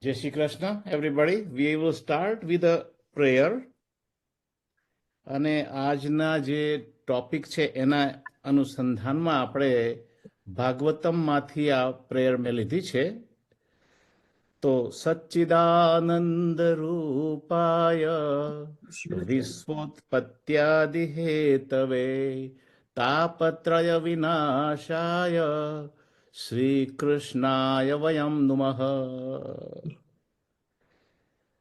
Jai Shri Krishna, everybody. We will start with a prayer. અને આજના જે topic છે એના અનુસંધાનમાં આપણે ભાગવતમમાંથી આ પ્રેયર મેં લીધી છે. તો સચ્ચિદાનંદ રૂપાય વિશ્વોત્પત્યાદિ હેતવે તાપત્રય વિનાશાય શ્રી કૃષ્ણાય વયમ નમઃ.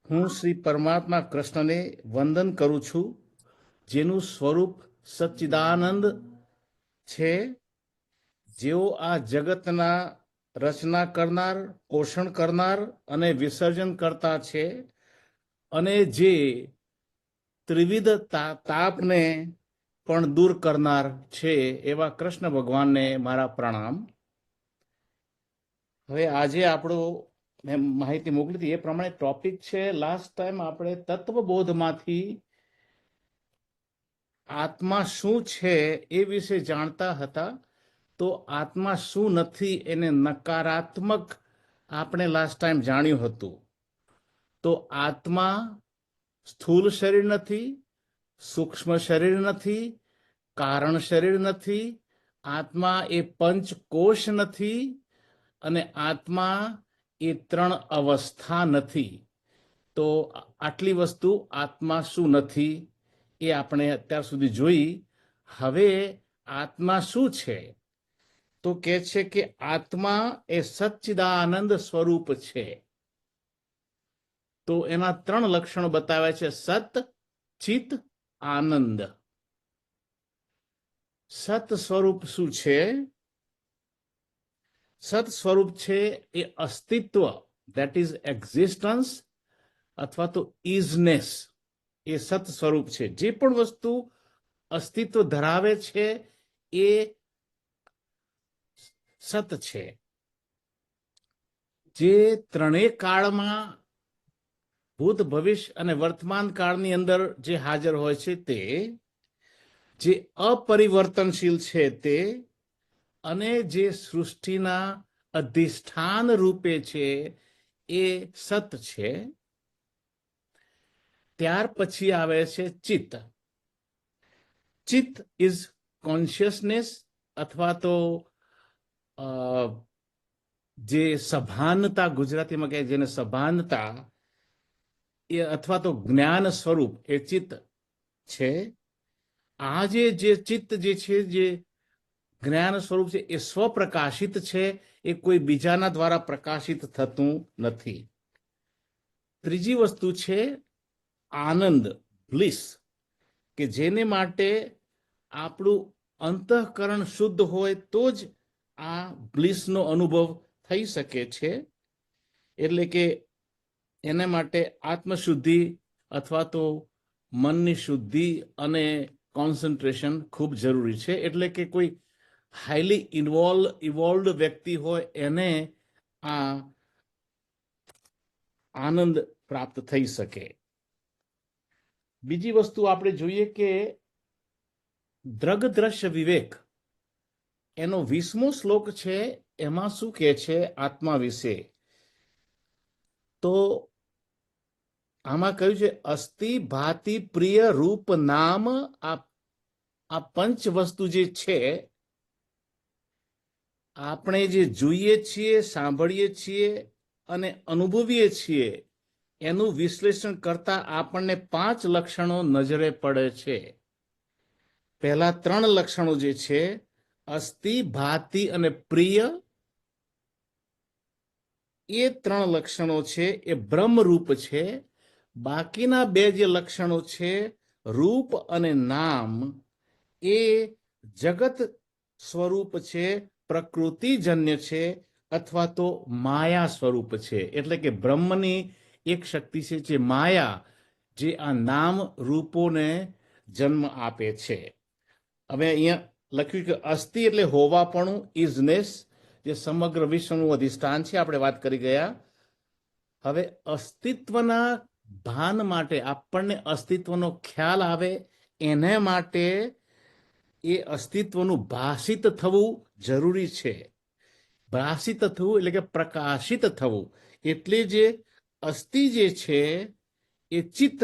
હું શ્રી પરમાત્મા કૃષ્ણને વંદન કરું છું, જેનું સ્વરૂપ સચ્ચિદાનંદ છે, જેઓ આ જગતના રચના કરનાર, પોષણ કરનાર અને વિસર્જન કરતા છે, અને જે ત્રિવિધ તાપને પણ દૂર કરનાર છે, એવા કૃષ્ણ ભગવાનને મારા પ્રણામ. હવે આજે આપણો મેં માહિતી મોકલી હતી એ પ્રમાણે ટોપિક છે. લાસ્ટ ટાઈમ આપણે તત્વબોધમાંથી આત્મા શું છે એ વિશે જાણતા હતા. તો આત્મા શું નથી એને નકારાત્મક આપણે લાસ્ટ ટાઈમ જાણ્યું હતું. તો આત્મા સ્થૂલ શરીર નથી, સૂક્ષ્મ શરીર નથી, કારણ શરીર નથી, આત્મા એ પંચકોશ નથી, અને આત્મા એ 3 અવસ્થા નથી. તો આટલી વસ્તુ આત્મા શું નથી એ આપણે અત્યાર સુધી જોઈ. હવે આત્મા શું છે? તો કહે છે કે આત્મા એ સચ્ચિદાનંદ સ્વરૂપ છે. તો એના 3 લક્ષણો બતાવે છે: સત, ચિત, આનંદ. સત સ્વરૂપ શું છે? સત સ્વરૂપ છે એ અસ્તિત્વ, ધેટ ઇઝ એક્ઝિસ્ટન્સ, અથવા તો ઇઝનેસ, એ સત સ્વરૂપ છે. જે પણ વસ્તુ અસ્તિત્વ ધરાવે છે એ સત છે. જે ત્રણેય કાળમાં, ભૂત, ભવિષ્ય અને વર્તમાન કાળની અંદર જે હાજર હોય છે, તે જે અપરિવર્તનશીલ છે તે, અને જે સૃષ્ટિના અધિષ્ઠાન રૂપે છે એ સત છે. ત્યાર પછી આવે છે ચિત્ત. ચિત્ત ઇઝ કોન્શિયસનેસ, અથવા તો જે સભાનતા, ગુજરાતીમાં કહે જેને સભાનતા, એ અથવા તો જ્ઞાન સ્વરૂપ એ ચિત્ત છે. આ જે ચિત્ત જે છે, જે જ્ઞાન સ્વરૂપ છે, એ સ્વપ્રકાશિત છે, એ કોઈ બીજાના દ્વારા પ્રકાશિત થતું નથી. ત્રીજી વસ્તુ છે આનંદ, બ્લિસ, કે જેને માટે આપણું અંતઃકરણ શુદ્ધ હોય તો જ આ બ્લિસનો અનુભવ થઈ શકે છે. એટલે કે એના માટે આત્મશુદ્ધિ અથવા તો મનની શુદ્ધિ અને કોન્સન્ટ્રેશન ખૂબ જરૂરી છે. એટલે કે કોઈ હાઈલી ઇવોલ્વડ વ્યક્તિ હોય એને આ આનંદ પ્રાપ્ત થઈ શકે. બીજી વસ્તુ આપણે જોઈએ કે દ્રગ દ્રશ્ય વિવેક, એનો 20મો શ્લોક છે. એમાં શું કહે છે આત્મા વિશે? તો આમાં કહ્યું છે, અસ્થિ ભાતિ પ્રિય રૂપ નામ. આ પંચ વસ્તુ જે છે, આપણે જે જોઈએ છીએ, સાંભળીએ છીએ અને અનુભવીએ છીએ, એનું વિશ્લેષણ કરતા આપણને 5 લક્ષણો નજરે પડે છે. પહેલા 3 લક્ષણો જે છે, અસ્થિ, ભાતિ અને પ્રિય, એ 3 લક્ષણો છે એ બ્રહ્મરૂપ છે. બાકીના 2 જે લક્ષણો છે, રૂપ અને નામ, એ જગત સ્વરૂપ છે, પ્રકૃતિજન્ય છે, અથવા તો માયા સ્વરૂપ છે. એટલે કે બ્રહ્મની એક શક્તિ છે, જે માયા, જે આ નામ રૂપોને જન્મ આપે છે. હવે અહીંયા લખ્યું કે અસ્થિ એટલે હોવાપણું, ઇઝનેસ, જે સમગ્ર વિશ્વનું અધિષ્ઠાન છે, આપણે વાત કરી ગયા. હવે અસ્તિત્વના ભાન માટે, આપણને અસ્તિત્વનો ખ્યાલ આવે એને માટે એ અસ્તિત્વનું ભાષિત થવું જરૂરી છે. ભાષિત થવું એટલે કે પ્રકાશિત થવું. એટલે જે અસ્થિ જે છે એ ચિત્ત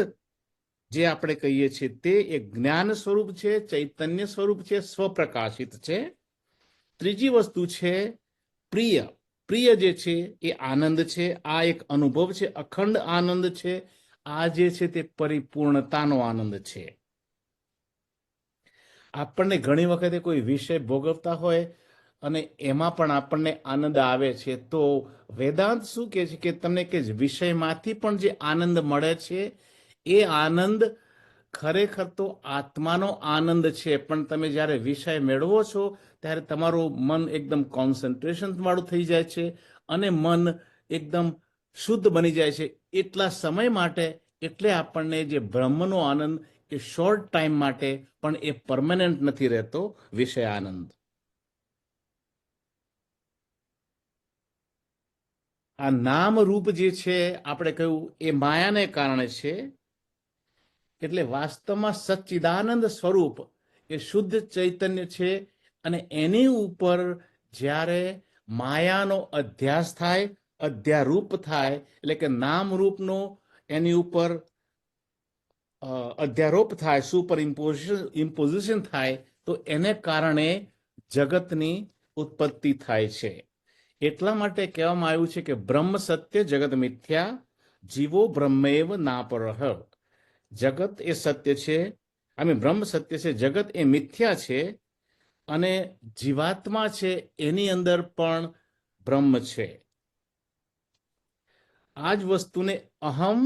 જે આપણે કહીએ છીએ તે એક જ્ઞાન સ્વરૂપ છે, ચૈતન્ય સ્વરૂપ છે, સ્વપ્રકાશિત છે. ત્રીજી વસ્તુ છે પ્રિય. પ્રિય જે છે એ આનંદ છે. આ એક અનુભવ છે, અખંડ આનંદ છે. આ જે છે તે પરિપૂર્ણતાનો આનંદ છે. આપણને ઘણી વખતે કોઈ વિષય ભોગવતા હોય અને એમાં પણ આપણને આનંદ આવે છે, તો વેદાંત શું કહે છે કે તમને કે વિષયમાંથી પણ જે આનંદ મળે છે એ આનંદ ખરેખર તો આત્માનો આનંદ છે. પણ તમે જ્યારે વિષય મેળવો છો ત્યારે તમારું મન એકદમ કોન્સન્ટ્રેશન વાળું થઈ જાય છે અને મન એકદમ શુદ્ધ બની જાય છે એટલા સમય માટે. એટલે આપણને જે બ્રહ્મનો આનંદ એ શોર્ટ ટાઈમ માટે, પણ એ પરમાનન્ટ નથી રહેતો વિષય આનંદ. આ નામ રૂપ જે છે આપણે કહ્યું એ માયાને કારણે છે. એટલે વાસ્તવમાં સચ્ચિદાનંદ સ્વરૂપ એ શુદ્ધ ચૈતન્ય છે અને એની ઉપર જ્યારે માયાનો અધ્યાસ થાય, અધ્યારૂપ થાય, એટલે કે નામ રૂપનો એની ઉપર અધ્યારોપ થાય, સુપર ઇમ્પોઝિશન થાય, તો એને કારણે જગતની ઉત્પત્તિ થાય છે. એટલા માટે કહેવામાં આવ્યું છે કે બ્રહ્મ સત્ય જગત મિથ્યા, જીવો બ્રહ્મેવ નાપરહ. જગત એ સત્ય છે, બ્રહ્મ સત્ય છે, જગત એ મિથ્યા છે અને જીવાત્મા છે એની અંદર પણ બ્રહ્મ છે. આ જ વસ્તુને અહમ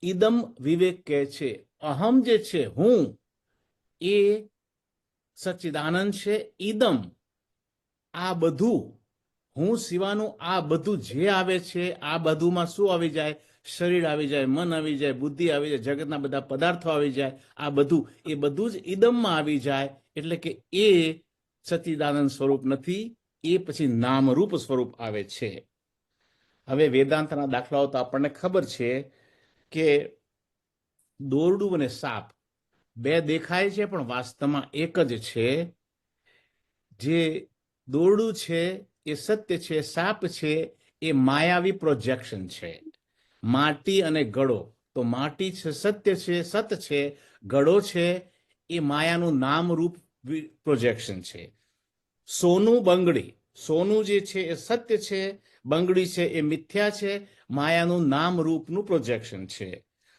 ઇદમ વિવેક કહે છે. અહમ જે છે હું એ સચ્ચિદાનંદ છે. ઇદમ આ બધું હું સિવાનું આ બધું જે આવે છે, આ બધુંમાં શું આવી જાય? શરીર આવી જાય, મન આવી જાય, બુદ્ધિ આવી જાય, જગતના બધા પદાર્થો આવી જાય. આ બધું એ બધું જ ઇદમમાં આવી જાય. એટલે કે એ સચ્ચિદાનંદ સ્વરૂપ નથી, એ પછી નામરૂપ સ્વરૂપ આવે છે. હવે વેદાંતના દાખલાઓ તો આપણને ખબર છે કે દોરડું અને સાપ બે દેખાય છે પણ વાસ્તવમાં એક જ છે. જે દોરડું છે એ સત્ય છે, સાપ છે એ માયાવી પ્રોજેક્શન છે. માટી અને ગળો, તો માટી છે સત્ય છે, સત છે. ગળો છે એ માયાનું નામરૂપ પ્રોજેક્શન છે. સોનું બંગડી, સોનું જે છે એ સત્ય છે, બંગડી છે એ મિથ્યા છે, માયાનું નામરૂપનું પ્રોજેક્શન છે.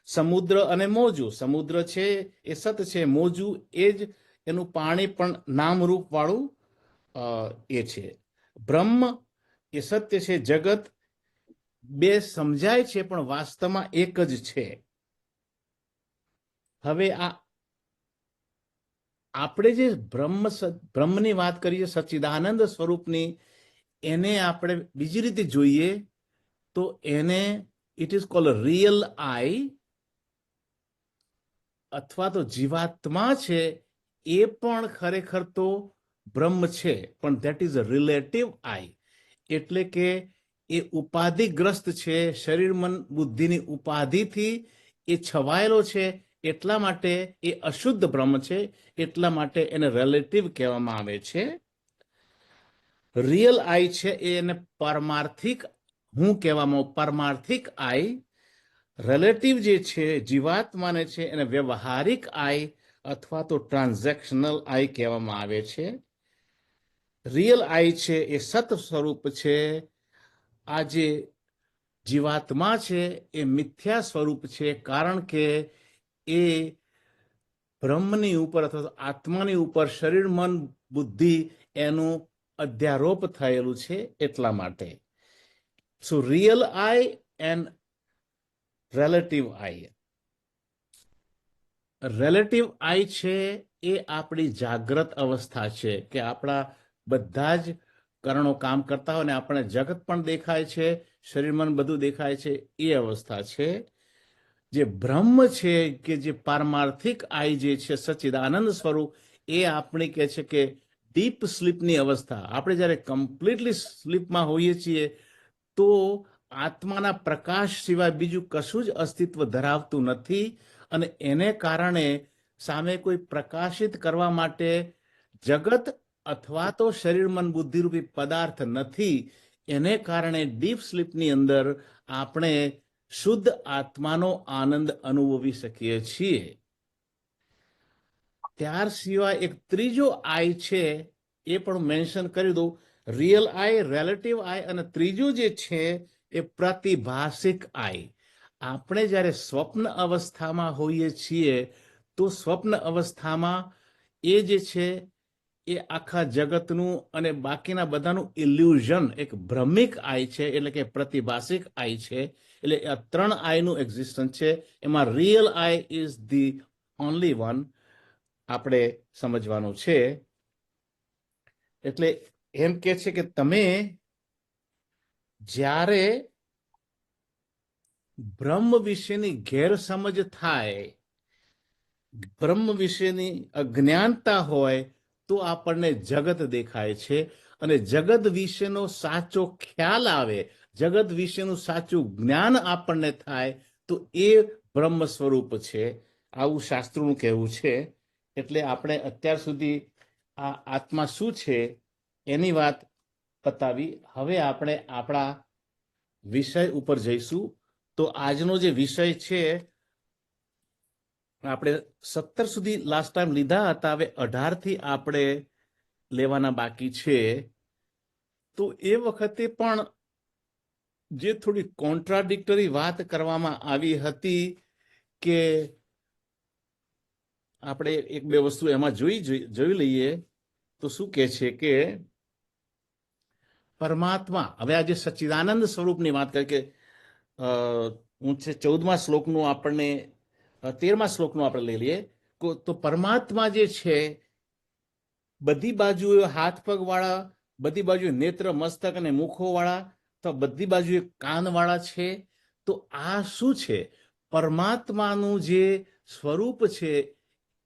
સમુદ્ર અને મોજું, સમુદ્ર છે એ સત છે, મોજું એ જ એનું પાણી પણ નામરૂપ વાળું એ છે. બ્રહ્મ એ સત્ય છે, જગત બે સમજાય છે પણ વાસ્તવમાં એક જ છે. હવે આપણે જે બ્રહ્મની વાત કરીએ, સચ્ચિદાનંદ સ્વરૂપની, એને આપણે બીજી રીતે જોઈએ તો એને ઇટ ઇઝ કોલ્ડ રિયલ આઈ, અથવા તો જીવાત્મા છે એ પણ ખરેખર તો બ્રહ્મ છે, પણ ધેટ ઇઝ અ રિલેટિવ આઈ. એટલે કે એ ઉપાધિગ્રસ્ત છે, શરીર મન બુદ્ધિની ઉપાધિથી એ છવાયેલો છે. એટલા માટે એ અશુદ્ધ બ્રહ્મ છે, એટલા માટે એને રિલેટિવ કહેવામાં આવે છે. રિયલ આઈ છે એને પારમાર્થિક હું કહેવામાં, પારમાર્થિક આઈ. રિલેટિવ જે છે જીવાત્માને છે એને વ્યવહારિક આઈ અથવા તો ટ્રાન્ઝેક્શનલ આઈ કહેવામાં આવે છે. રિયલ આઈ છે એ સત સ્વરૂપ છે. આ જે જીવાત્મા છે એ મિથ્યા સ્વરૂપ છે, કારણ કે એ બ્રહ્મની ઉપર અથવા તો આત્માની ઉપર શરીર મન બુદ્ધિ એનું અધ્યારોપ થયેલું છે. એટલા માટે so real I and relative I. Relative I છે એ આપણી જાગ્રત અવસ્થા છે, કે આપણા બધા જ કરણો કામ કરતા હોય ને આપણે જગત પણ દેખાય છે, શરીર મન બધું દેખાય છે, એ અવસ્થા છે. જે બ્રહ્મ છે કે જે પારમાર્થિક આઈ જે છે સચ્ચિદાનંદ સ્વરૂપ, એ આપણી કહે છે કે ડીપ સ્લીપની અવસ્થા. આપણે જ્યારે કમ્પ્લીટલી સ્લીપમાં હોઈએ છીએ તો આત્માના પ્રકાશ સિવાય બીજું કશું જ અસ્તિત્વ ધરાવતું નથી. અને એને કારણે સામે કોઈ પ્રકાશિત કરવા માટે જગત અથવા તો શરીર મન બુદ્ધિ રૂપી પદાર્થ નથી, એને કારણે ડીપ સ્લીપની અંદર આપણે શુદ્ધ આત્માનો આનંદ અનુભવી શકીએ છીએ. ત્યાર સિવાય એક ત્રીજો આઈ છે, એ પણ મેન્શન કરી દઉં. રિયલ આઈ, રિલેટિવ આઈ, અને ત્રીજું જે છે એ પ્રતિભાષિક આઈ. આપણે જ્યારે સ્વપ્ન અવસ્થામાં હોઈએ છીએ તો સ્વપ્ન અવસ્થામાં એ જે છે એ આખા જગતનું અને બાકીના બધાનું ઇલ્યુઝન, એક ભ્રમિક આઈ છે, એટલે કે પ્રતિભાષિક આઈ છે. એટલે આ ત્રણ આઈનું એક્ઝિસ્ટન્સ છે. એમાં real I is the only one આપણે સમજવાનું છે. એટલે એમ કે છે કે તમે જ્યારે બ્રહ્મ વિશેની ગેરસમજ થાય, બ્રહ્મ વિશેની અજ્ઞાનતા હોય તો આપણને જગત દેખાય છે, અને જગત વિશેનો સાચો ખ્યાલ આવે, જગત વિશેનું સાચું જ્ઞાન આપણને થાય તો એ બ્રહ્મ સ્વરૂપ છે. આવું શાસ્ત્રોનું કહેવું છે. એટલે આપણે અત્યાર સુધી આ આત્મા શું છે એની વાત પતાવી. હવે આપણે આપણા વિષય ઉપર જઈશું. તો આજનો જે વિષય છે, આપણે 17 સુધી લાસ્ટ ટાઈમ લીધા હતા, હવે 18 થી આપણે લેવાના બાકી છે. તો એ વખતે પણ જે થોડી કોન્ટ્રાડિક્ટરી વાત કરવામાં આવી હતી કે આપણે એક બે વસ્તુ એમાં જોઈ લઈએ. તો શું કહે છે કે પરમાત્મા, હવે આજે સચ્ચિદાનંદ સ્વરૂપની વાત કરી કે હું છે 14મા શ્લોકનું આપણને 13મા શ્લોકનું આપણે લઈ લઈએ. તો પરમાત્મા જે છે બધી બાજુએ હાથ પગ વાળા, બધી બાજુએ નેત્ર મસ્તક અને મુખો વાળા, તો બધી બાજુએ કાન વાળા છે. તો આ શું છે? પરમાત્માનું જે સ્વરૂપ છે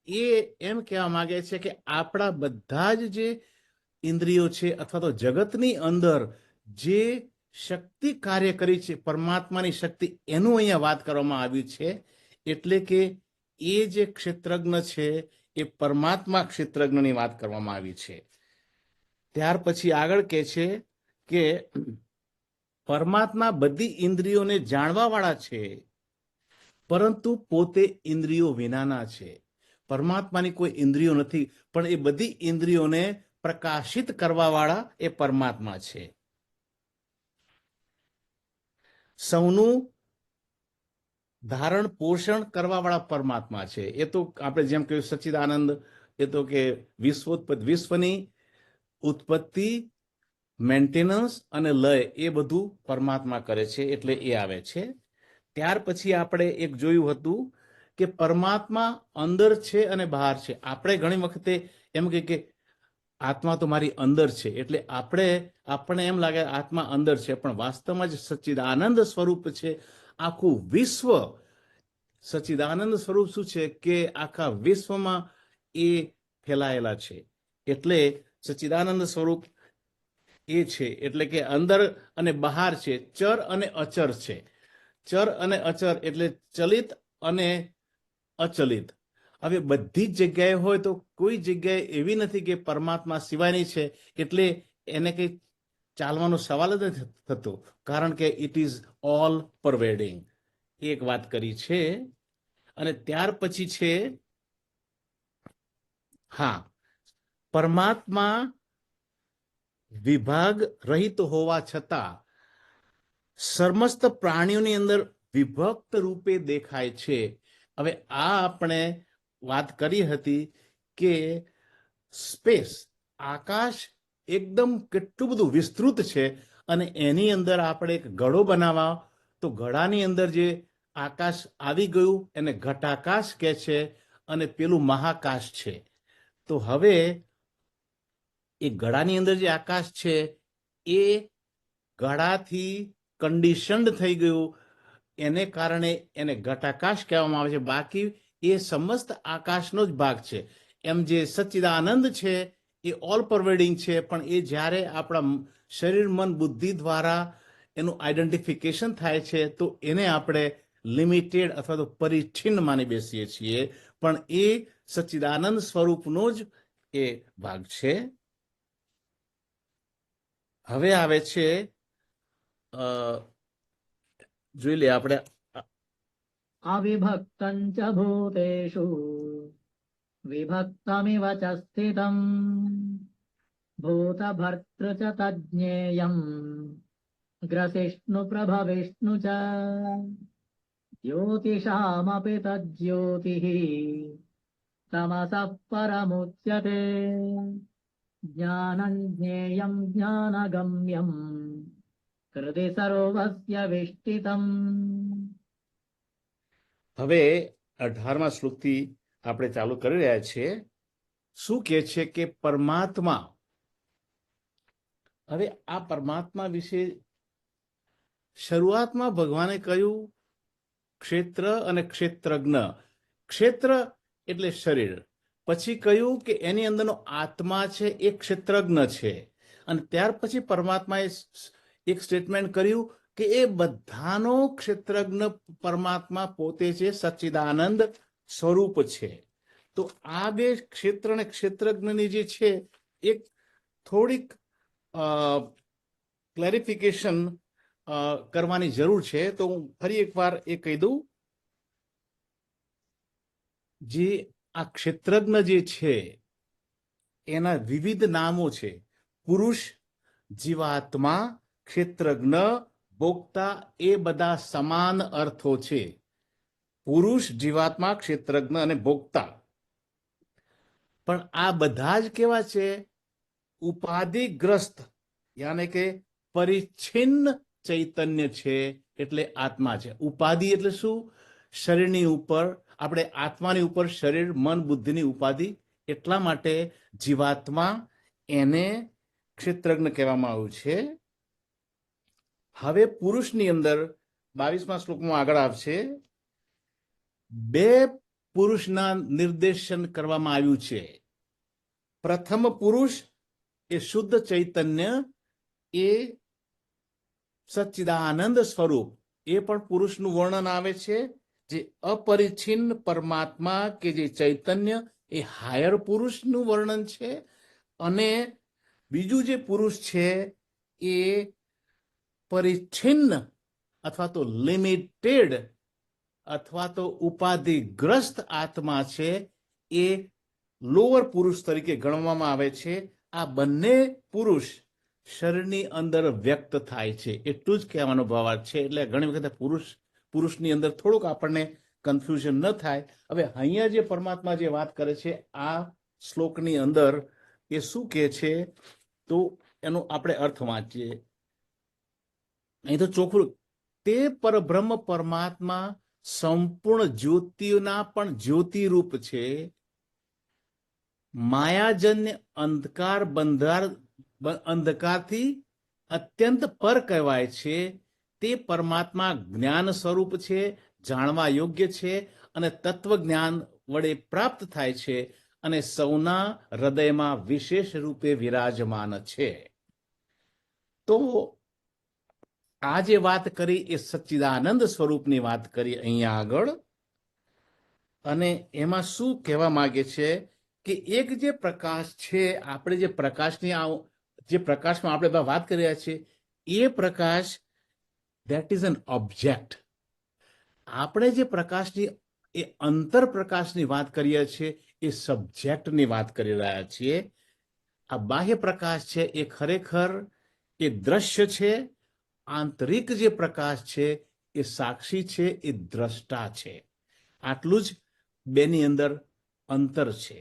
એ એમ કહેવા માંગે છે કે આપણા બધા જ જે ઇન્દ્રિયો છે અથવા તો જગતની અંદર જે શક્તિ કાર્ય કરી છે, પરમાત્માની શક્તિ, એનું અહીંયા વાત કરવામાં આવ્યું છે. એટલે કે એ જે ક્ષેત્રજ્ઞ છે એ પરમાત્મા ક્ષેત્રજ્ઞની વાત કરવામાં આવી છે. ત્યાર પછી આગળ કહે છે કે પરમાત્મા બધી ઇન્દ્રિયોને જાણવા વાળા છે, પરંતુ પોતે ઇન્દ્રિયો વિનાના છે. પરમાત્માની કોઈ ઇન્દ્રિયો નથી, પણ એ બધી ઇન્દ્રિયોને પ્રકાશિત કરવા વાળા એ પરમાત્મા છે. સૌનું ધારણ પોષણ કરવા વાળા પરમાત્મા છે. એ તો આપણે જેમ કહ્યું સચ્ચિદાનંદ, એ તો કે વિશ્વની ઉત્પત્તિ, મેન્ટેનન્સ અને લય એ બધું પરમાત્મા કરે છે, એટલે એ આવે છે. ત્યાર પછી આપણે એક જોયું હતું કે પરમાત્મા અંદર છે અને બહાર છે. આપણે ઘણી વખતે એમ કે આત્મા તો મારી અંદર છે, એટલે આપણને એમ લાગે આત્મા અંદર છે, પણ વાસ્તવમાં જ સચ્ચિદાનંદ સ્વરૂપ છે. આખું વિશ્વ સચ્ચિદાનંદ સ્વરૂપ શું છે કે આખા વિશ્વમાં એ ફેલાયેલા છે. એટલે સચ્ચિદાનંદ સ્વરૂપ એ છે, એટલે કે અંદર અને બહાર છે, ચર અને અચર છે. ચર અને અચર એટલે ચલિત અને અચલિત. હવે બધી જ જગ્યાએ હોય તો કોઈ જગ્યાએ એવી નથી કે પરમાત્મા સિવાયની છે, એટલે એને કંઈ ચાલવાનો સવાલ જ નથી થતો, કારણ કે ઇટ ઇઝ ઓલ પરવેડિંગ. એક વાત કરી છે. અને ત્યાર પછી છે, હા, પરમાત્મા વિભાગ રહિત હોવા છતાં સમસ્ત પ્રાણીઓની અંદર વિભક્ત રૂપે દેખાય છે. હવે આ આપણે વાત કરી હતી કે સ્પેસ, આકાશ એકદમ કેટલું બધું વિસ્તૃત છે, અને એની અંદર આપણે એક ઘડો બનાવવા, તો ઘડાની અંદર જે આકાશ આવી ગયું એને ઘટાકાશ કહે છે, અને પેલું મહાકાશ છે. તો હવે એ ઘડાની અંદર જે આકાશ છે એ ઘડાથી કન્ડિશન્ડ થઈ ગયું, એને કારણે એને ઘટાકાશ કહેવામાં આવે છે. બાકી એ સમસ્ત આકાશનો જ ભાગ છે. એમ જે સચ્ચિદાનંદ છે એ ઓલ પરવેડિંગ છે, પણ એ જ્યારે આપણા શરીર મન બુદ્ધિ દ્વારા એનું આઈડેન્ટિફિકેશન થાય છે તો એને આપણે લિમિટેડ અથવા તો પરિચ્છિન્ન માની બેસીએ છીએ, પણ એ સચ્ચિદાનંદ સ્વરૂપનો જ એ ભાગ છે. હવે આવે છે જોઈ લે આપણે અવિભક્तं ચ ભૂતેષુ વિભક્તમિવ ચ સ્થિતम् ભૂતભર્તૃ ચ તજ્ઞેયम् ગ્રસિષ્ણુ પ્રભવિષ્ણુ ચ જ્યોતિષામપિ તજ્યોતિઃ તમસઃ પરમુચ્યતે જ્ઞાનં જ્ઞેયં જ્ઞાનગમ્યં હૃદિ સર્વસ્ય વિષ્ટિતम्. હવે 18મા શ્લોકથી આપણે ચાલુ કરી રહ્યા છીએ. શું કહે છે કે પરમાત્મા, હવે આ પરમાત્મા વિશે શરૂઆતમાં ભગવાને કહ્યું ક્ષેત્ર અને ક્ષેત્રજ્ઞ. ક્ષેત્ર એટલે શરીર, પછી કહ્યું કે એની અંદરનો આત્મા છે એ ક્ષેત્રજ્ઞ છે, અને ત્યાર પછી પરમાત્માએ એક સ્ટેટમેન્ટ કર્યું કે એ બધાનો ક્ષેત્રજ્ઞ પરમાત્મા પોતે છે, સચ્ચિદાનંદ સ્વરૂપ છે. તો આ બે ક્ષેત્ર અને ક્ષેત્રજ્ઞની જે છે એક થોડીક ક્લેરિફિકેશન કરવાની જરૂર છે. તો હું ફરી એકવાર એ કહી દઉં, જે આ ક્ષેત્રજ્ઞ જે છે એના વિવિધ નામો છે. પુરુષ, જીવાત્મા, ક્ષેત્રજ્ઞ, ભોક્તા, એ બધા સમાન અર્થો છે. પુરુષ, જીવાત્મા, ક્ષેત્રજ્ઞ અને ભોક્તા. પણ આ બધા જ કેવા છે? ઉપાધિગ્રસ્ત, યાને કે પરિચ્છિન્ન ચૈતન્ય છે, એટલે આત્મા છે. ઉપાધિ એટલે શું? શરીરની ઉપર, આપણે આત્માની ઉપર શરીર, મન, બુદ્ધિની ઉપાધિ. એટલા માટે જીવાત્મા એને ક્ષેત્રજ્ઞ કહેવામાં આવ્યું છે. હવે પુરુષની અંદર 22મા શ્લોકમાં આગળ આવશે, બે પુરુષના નિર્દેશન કરવામાં આવ્યું છે. પ્રથમ પુરુષ એ શુદ્ધ ચૈતન્ય, એ સચ્ચિદાનંદ સ્વરૂપ, એ પણ પુરુષનું વર્ણન આવે છે. જે અપરિચ્છિન્ન પરમાત્મા કે જે ચૈતન્ય, એ હાયર પુરુષનું વર્ણન છે. અને બીજું જે પુરુષ છે એ પરિચ્છિન્ન અથવા તો લિમિટેડ અથવા તો ઉપાધિગ્રસ્ત આત્મા છે, એ લોઅર પુરુષ તરીકે ગણવામાં આવે છે. આ બંને પુરુષ શરીરની અંદર વ્યક્ત થાય છે, એટલું જ કહેવાનો ભાવાર્થ છે. એટલે ઘણી વખત પુરુષની અંદર થોડુંક આપણને કન્ફ્યુઝન ન થાય. હવે અહીંયા જે પરમાત્મા જે વાત કરે છે આ શ્લોકની અંદર, એ શું કહે છે? તો એનો આપણે અર્થ વાંચીએ. અહીં તો ચોખ્ખું, તે પરબ્રહ્મ પરમાત્મા સંપૂર્ણ જ્યોતિના પણ જ્યોતિરૂપ છે. માયાજન્ય અંધકારથી અત્યંત પર કહેવાય છે. તે પરમાત્મા જ્ઞાન સ્વરૂપ છે, જાણવા યોગ્ય છે, અને તત્વજ્ઞાન વડે પ્રાપ્ત થાય છે, અને સૌના હૃદયમાં વિશેષ રૂપે વિરાજમાન છે. તો આ જે વાત કરી એ સચ્ચિદાનંદ સ્વરૂપની વાત કરી અહીંયા આગળ. અને એમાં શું કહેવા માંગે છે કે એક જે પ્રકાશ છે, આપણે જે પ્રકાશમાં આપણે વાત કરી રહ્યા છીએ, એ પ્રકાશ ધેટ ઇઝ એન ઓબ્જેક્ટ. આપણે જે પ્રકાશની એ અંતર પ્રકાશની વાત કરીએ છીએ એ સબ્જેક્ટની વાત કરી રહ્યા છીએ. આ બાહ્ય પ્રકાશ છે એ ખરેખર એ દ્રશ્ય છે. આંતરિક જે પ્રકાશ છે એ સાક્ષી છે, એ દ્રષ્ટા છે. આટલું જ બેની અંદર અંતર છે.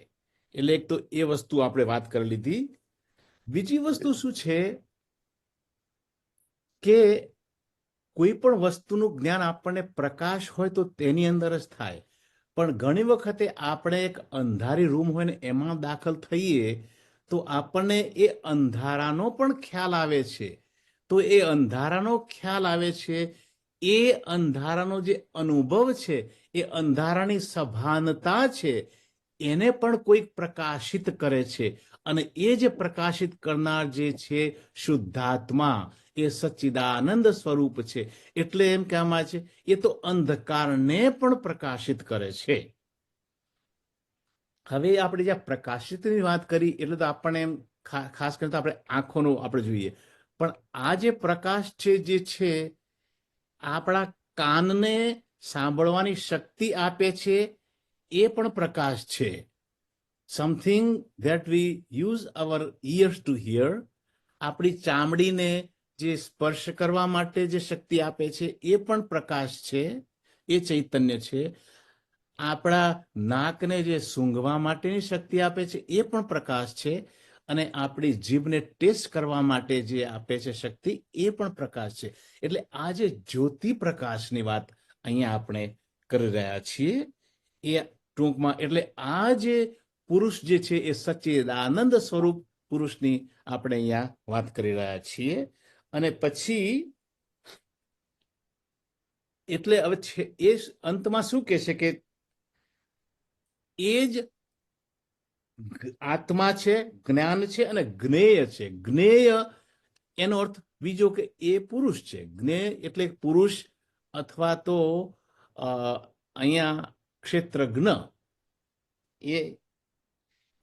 એટલે એક તો એ વસ્તુ આપણે વાત કરી લીધી. બીજી વસ્તુ શું છે કે કોઈ પણ વસ્તુનું જ્ઞાન આપણને પ્રકાશ હોય તો તેની અંદર જ થાય. પણ ઘણી વખતે આપણે એક અંધારી રૂમ હોય ને એમાં દાખલ થઈએ તો આપણને એ અંધારાનો પણ ખ્યાલ આવે છે. તો એ અંધારાનો ખ્યાલ આવે છે, એ અંધારાનો જે અનુભવ છે, એ અંધારાની સભાનતા છે, એને પણ કોઈક પ્રકાશિત કરે છે. અને એ જે પ્રકાશિત કરનાર જે છે શુદ્ધાત્મા, એ સચ્ચિદાનંદ સ્વરૂપ છે. એટલે એમ કહેવામાં આવે છે એ તો અંધકારને પણ પ્રકાશિત કરે છે. હવે આપણે જ્યાં પ્રકાશિતની વાત કરી એટલે તો આપણને એમ ખાસ કરીને આપણે આંખોનું આપણે જોઈએ. પણ આ જે પ્રકાશ છે જે છે આપણા કાનને સાંભળવાની શક્તિ આપે છે, એ પણ પ્રકાશ છે. Something that we use our ears to hear, આપણી ચામડીને જે સ્પર્શ કરવા માટે જે શક્તિ આપે છે એ પણ પ્રકાશ છે, એ ચૈતન્ય છે. આપણા નાકને જે સૂંઘવા માટેની શક્તિ આપે છે એ પણ પ્રકાશ છે, અને આપણી જીભને ટેસ્ટ કરવા માટે જે આપે છે શક્તિ એ પણ પ્રકાશ છે. એટલે આ જે જ્યોતિ પ્રકાશની વાત અહીંયા આપણે કરી રહ્યા છીએ એ ટૂંકમાં, એટલે આ જે પુરુષ જે છે એ સચ્ચિદાનંદ સ્વરૂપ પુરુષની આપણે અહીંયા વાત કરી રહ્યા છીએ. અને પછી એટલે હવે એ અંતમાં શું કહે છે કે એ જ આત્મા છે, જ્ઞાન છે અને જ્ઞેય છે. જ્ઞેય એનો અર્થ બીજો કે એ પુરુષ છે. જ્ઞેય એટલે પુરુષ, અથવા તો અહીંયા ક્ષેત્રજ્ઞ, એ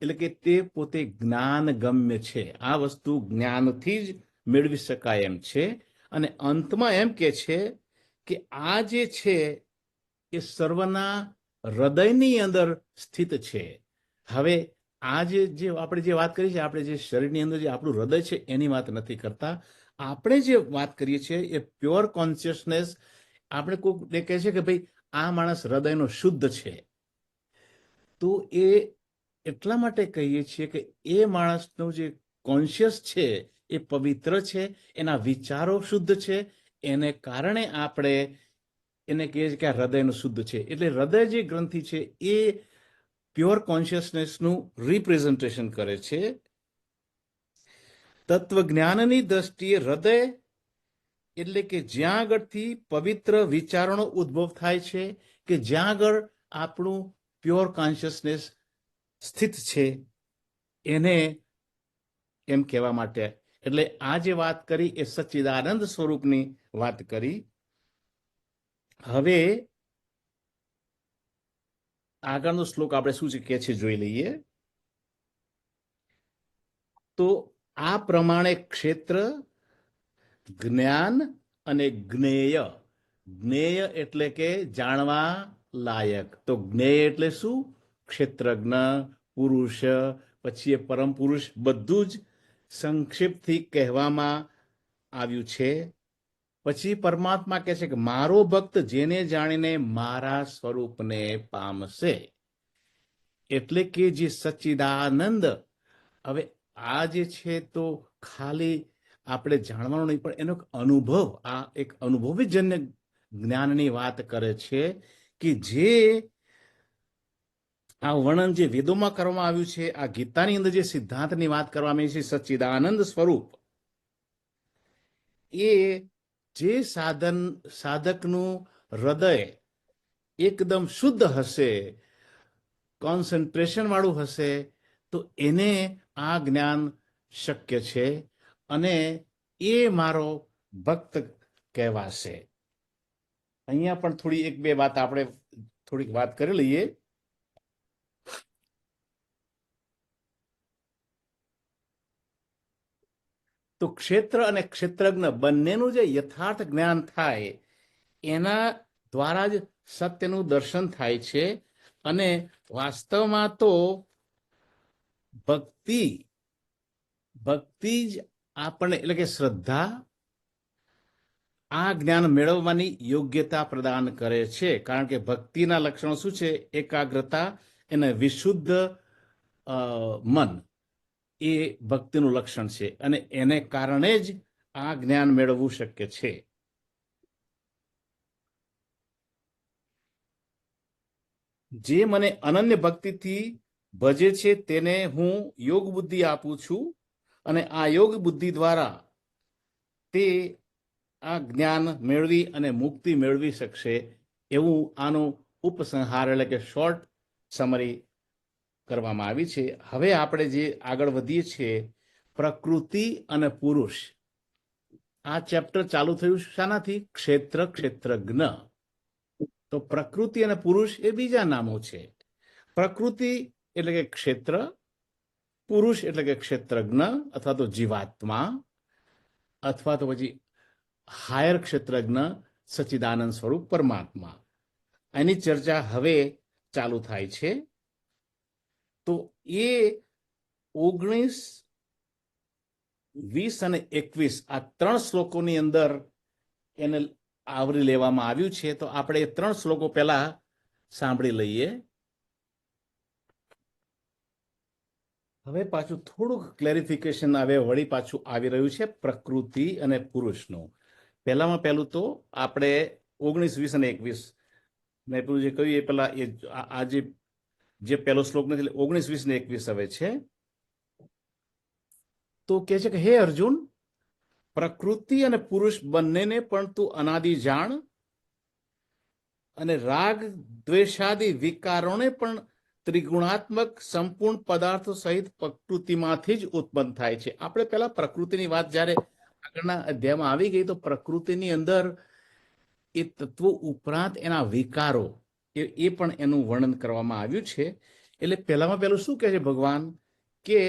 એટલે કે તે પોતે જ્ઞાન ગમ્ય છે. આ વસ્તુ જ્ઞાનથી જ મેળવી શકાય એમ છે. અને અંતમાં એમ કે છે કે આ જે છે એ સર્વના હૃદયની અંદર સ્થિત છે. હવે આ જે આપણે જે વાત કરી છે, આપણે જે શરીરની અંદર જે આપણું હૃદય છે એની વાત નથી કરતા. આપણે જે વાત કરીએ છીએ એ પ્યોર કોન્શિયસનેસ. આપણે કોઈ કહે છે કે ભાઈ આ માણસ હૃદયનો શુદ્ધ છે, તો એ એટલા માટે કહીએ છીએ કે એ માણસનો જે કોન્શિયસ છે એ પવિત્ર છે, એના વિચારો શુદ્ધ છે, એને કારણે આપણે એને કહીએ છીએ કે આ હૃદયનું શુદ્ધ છે. એટલે હૃદય જે ગ્રંથિ છે એ પ્યોર કોન્શિયસનેસનું રિપ્રેઝન્ટેશન કરે છે. તત્વજ્ઞાનની દ્રષ્ટિએ હૃદય એટલે કે જ્યાં આગળથી પવિત્ર વિચારોનો ઉદ્ભવ થાય છે, કે જ્યાં આગળ આપણું પ્યોર કોન્શિયસનેસ સ્થિત છે, એને એમ કહેવા માટે. એટલે આ જે વાત કરી એ સચ્ચિદાનંદ સ્વરૂપની વાત કરી. હવે આગળનો શ્લોક આપણે શું કહે છે જોઈ લઈએ. તો આ પ્રમાણે ક્ષેત્ર, જ્ઞાન અને જ્ઞેય. જ્ઞેય એટલે કે જાણવા લાયક. તો જ્ઞેય એટલે શું? ક્ષેત્રજ્ઞ, પુરુષ, પછી એ પરમ પુરુષ, બધું જ સંક્ષિપ્તથી કહેવામાં આવ્યું છે. પછી પરમાત્મા કહે છે કે મારો ભક્ત જેને જાણીને મારા સ્વરૂપને પામશે. એટલે કે જે સચ્ચિદાનંદ. હવે આ જે છે તો ખાલી આપણે જાણવાનું નહીં, પણ એનો અનુભવ, આ એક અનુભવીજન્ય જ્ઞાનની વાત કરે છે કે જે આ વર્ણન જે વેદોમાં કરવામાં આવ્યું છે, આ ગીતાની અંદર જે સિદ્ધાંતની વાત કરવામાં આવી છે, સચ્ચિદાનંદ સ્વરૂપ, એ જે સાધકનું હૃદય એકદમ શુદ્ધ હશે, કોન્સન્ટ્રેશન વાળું હશે, તો એને આ જ્ઞાન શક્ય છે, અને એ મારો ભક્ત કહેવાશે. અહીંયા પણ થોડી એક બે વાત આપણે થોડીક વાત કરી લઈએ. તો ક્ષેત્ર અને ક્ષેત્રજ્ઞ બંનેનું જે યથાર્થ જ્ઞાન થાય, એના દ્વારા જ સત્યનું દર્શન થાય છે. અને વાસ્તવમાં તો ભક્તિ જ આપણને, એટલે કે શ્રદ્ધા, આ જ્ઞાન મેળવવાની યોગ્યતા પ્રદાન કરે છે. કારણ કે ભક્તિના લક્ષણો શું છે? એકાગ્રતા અને વિશુદ્ધ મન, એ ભક્તિનું લક્ષણ છે, અને એને કારણે જ આ જ્ઞાન મેળવવું શક્ય છે. જે મને અનન્ય ભક્તિથી ભજે છે તેને હું યોગ બુદ્ધિ આપું છું, અને આ યોગ બુદ્ધિ દ્વારા તે આ જ્ઞાન મેળવી અને મુક્તિ મેળવી શકશે. એવું આનું ઉપસંહાર એટલે કે શોર્ટ સમરી કરવામાં આવી છે. હવે આપણે જે આગળ વધીએ છીએ, પ્રકૃતિ અને પુરુષ. આ ચેપ્ટર ચાલુ થયું શાનાથી? ક્ષેત્ર, ક્ષેત્રજ્ઞ. તો પ્રકૃતિ અને પુરુષ એ બીજા નામો છે. પ્રકૃતિ એટલે કે ક્ષેત્ર, પુરુષ એટલે કે ક્ષેત્રજ્ઞ અથવા તો જીવાત્મા, અથવા તો પછી હાયર ક્ષેત્રજ્ઞ સચ્ચિદાનંદ સ્વરૂપ પરમાત્મા. એની ચર્ચા હવે ચાલુ થાય છે. તો એ 19, 20 અને 21 આ 3 શ્લોકોની અંદર એને આવરી લેવામાં આવ્યું છે. તો આપણે એ 3 શ્લોકો પહેલા સાંભળી લઈએ. હવે પાછું થોડુંક ક્લેરિફિકેશન હવે વળી પાછું આવી રહ્યું છે પ્રકૃતિ અને પુરુષનું. પહેલામાં પહેલું તો આપણે 19, 20 અને 21 મેં પેલું જે કહ્યું એ પહેલા એ આ જે પહેલો શ્લોક નથી, એટલે 19, 20 ને 21 હવે છે. તો કહે છે કે હે અર્જુન, પ્રકૃતિ અને પુરુષ બંનેને પણ તું અનાદિ જાણ, અને રાગ દ્વેષાદિ વિકારોને પણ ત્રિગુણાત્મક સંપૂર્ણ પદાર્થો સહિત પ્રકૃતિમાંથી જ ઉત્પન્ન થાય છે. આપણે પહેલા પ્રકૃતિની વાત જ્યારે આગળના અધ્યાયમાં આવી ગઈ, તો પ્રકૃતિની અંદર એ તત્વો ઉપરાંત એના વિકારો એ પણ એનું વર્ણન કરવામાં આવ્યું છે. એટલે પહેલામાં પહેલું શું કહે છે ભગવાન, કે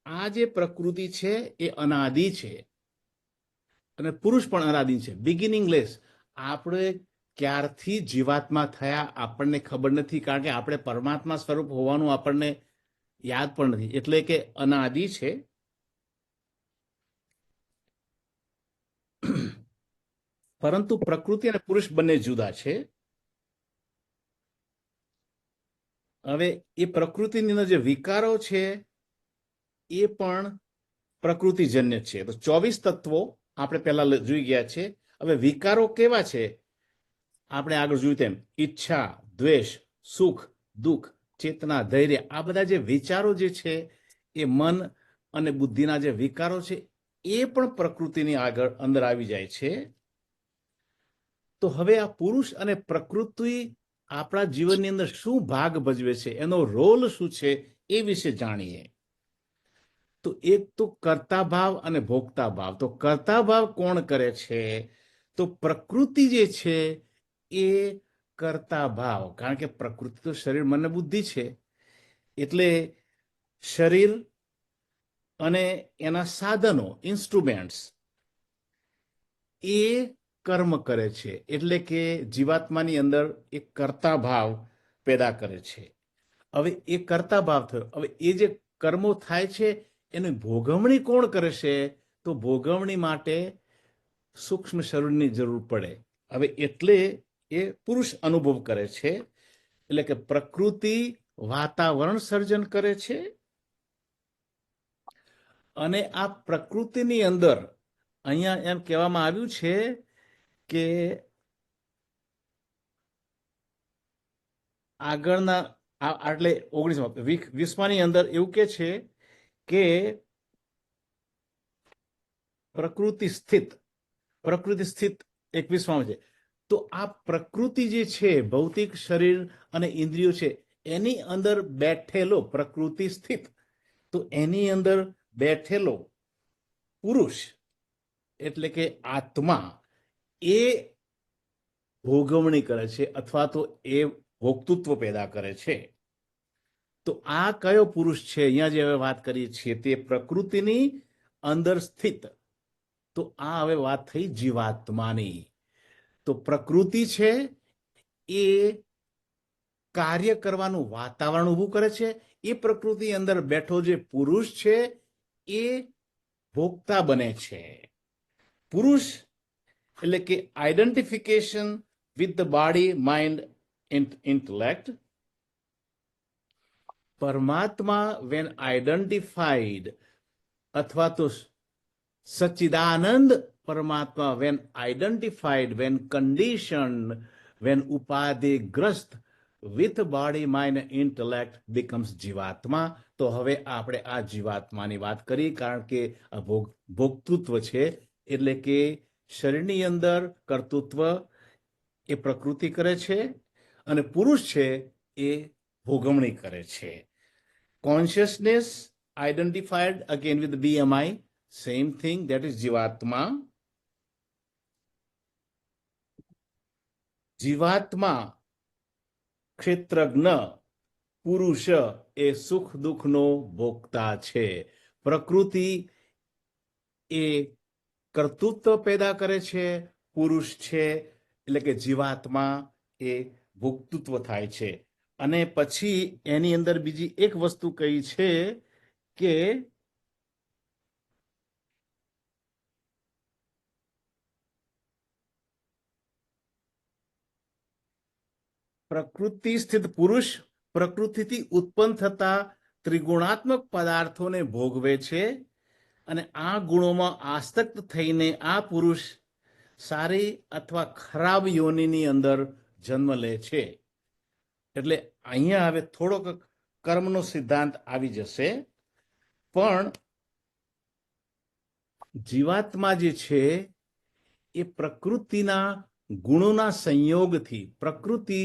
આ જે પ્રકૃતિ છે એ અનાદિ છે અને પુરુષ પણ અનાદિ છે, બિગિનિંગલેસ. આપણે ક્યારથી જીવાત્મા થયા આપણને ખબર નથી, કારણ કે આપણે પરમાત્મા સ્વરૂપ હોવાનું આપણને યાદ પણ નથી. એટલે કે અનાદિ છે. પરંતુ પ્રકૃતિ અને પુરુષ બંને જુદા છે. હવે એ પ્રકૃતિની અંદર જે વિકારો છે એ પણ પ્રકૃતિજન્ય છે. તો 24 તત્વો આપણે પહેલા જોઈ ગયા છે. હવે વિકારો કેવા છે? આપણે આગળ જોયું તેમ ઈચ્છા, દ્વેષ, સુખ, દુઃખ, ચેતના, ધૈર્ય, આ બધા જે વિચારો જે છે એ મન અને બુદ્ધિના જે વિકારો છે એ પણ પ્રકૃતિની આગળ અંદર આવી જાય છે. તો હવે આ પુરુષ અને પ્રકૃતિ આપણા જીવનની અંદર શું ભાગ ભજવે છે, એનો રોલ શું છે, એ વિશે જાણીએ. તો એક તો કર્તા ભાવ અને ભોગતા ભાવ. તો કર્તા ભાવ કોણ કરે છે? તો પ્રકૃતિ જે છે એ કર્તા ભાવ, કારણ કે પ્રકૃતિ તો શરીર, મન, બુદ્ધિ છે. એટલે શરીર અને એના સાધનો, ઇન્સ્ટ્રુમેન્ટ્સ, એ કર્મ કરે છે. એટલે કે જીવાત્માની અંદર એક કર્તા ભાવ પેદા કરે છે. હવે એ કર્તા ભાવ થયો. હવે એ જે કર્મો થાય છે એની ભોગવણી કોણ કરે છે? તો ભોગવણી માટે સૂક્ષ્મ શરીરની જરૂર પડે. હવે એટલે એ પુરુષ અનુભવ કરે છે. એટલે કે પ્રકૃતિ વાતાવરણ સર્જન કરે છે, અને આ પ્રકૃતિની અંદર અહીંયા એમ કહેવામાં આવ્યું છે કે આગળના એટલે 20ની અંદર એવું કે છે કે પ્રકૃતિ સ્થિત 21માં છે. તો આ પ્રકૃતિ જે છે, ભૌતિક શરીર અને ઇન્દ્રિયો છે, એની અંદર બેઠેલો પ્રકૃતિ સ્થિત, તો એની અંદર બેઠેલો પુરુષ એટલે કે આત્મા એ ભોગવણી કરે છે, અથવા તો એ ભોક્તૃત્વ પેદા કરે છે. તો આ કયો પુરુષ છે? અહીંયા જે હવે વાત કરીએ છીએ તે પ્રકૃતિની અંદર સ્થિત. તો આ હવે વાત થઈ જીવાત્માની. તો પ્રકૃતિ છે એ કાર્ય કરવાનું વાતાવરણ ઊભું કરે છે. એ પ્રકૃતિ અંદર બેઠો જે પુરુષ છે એ ભોગતા બને છે. પુરુષ એટલે કે identification with the body, mind, intellect. પરમાત્મા વેન આઈડેન્ટિફાઈડ, અથવા તો સચ્ચિદાનંદ પરમાત્મા when identified, when conditioned, when ઉપાધિગ્રસ્ત with body, mind, intellect becomes જીવાત્મા. તો હવે આપણે આ જીવાત્માની વાત કરી, કારણ કે આ ભોક્તૃત્વ છે. એટલે કે શરીરની અંદર કર્તૃત્વ એ પ્રકૃતિ કરે છે, અને પુરુષ છે એ ભોગવણી કરે છે. Consciousness identified again with BMI, same thing, that is જીવાત્મા. જીવાત્મા ક્ષેત્રજ્ઞ પુરુષ એ સુખ દુઃખનો ભોગતા છે. પ્રકૃતિ એ કર્તૃત્વ પેદા કરે છે, પુરુષ છે એટલે કે જીવાત્મા એ ભોક્તૃત્વ થાય છે. અને પછી એની અંદર બીજી એક વસ્તુ કઈ છે કે પ્રકૃતિ સ્થિત પુરુષ પ્રકૃતિથી ઉત્પન્ન થતા ત્રિગુણાત્મક પદાર્થોને ભોગવે છે અને આ ગુણોમાં આસક્ત થઈને આ પુરુષ સારી અથવા ખરાબ યોનિની અંદર જન્મ લે છે. એટલે અહીંયા હવે થોડોક કર્મનો સિદ્ધાંત આવી જશે, પણ જીવાત્મા જે છે એ પ્રકૃતિના ગુણોના સંયોગથી, પ્રકૃતિ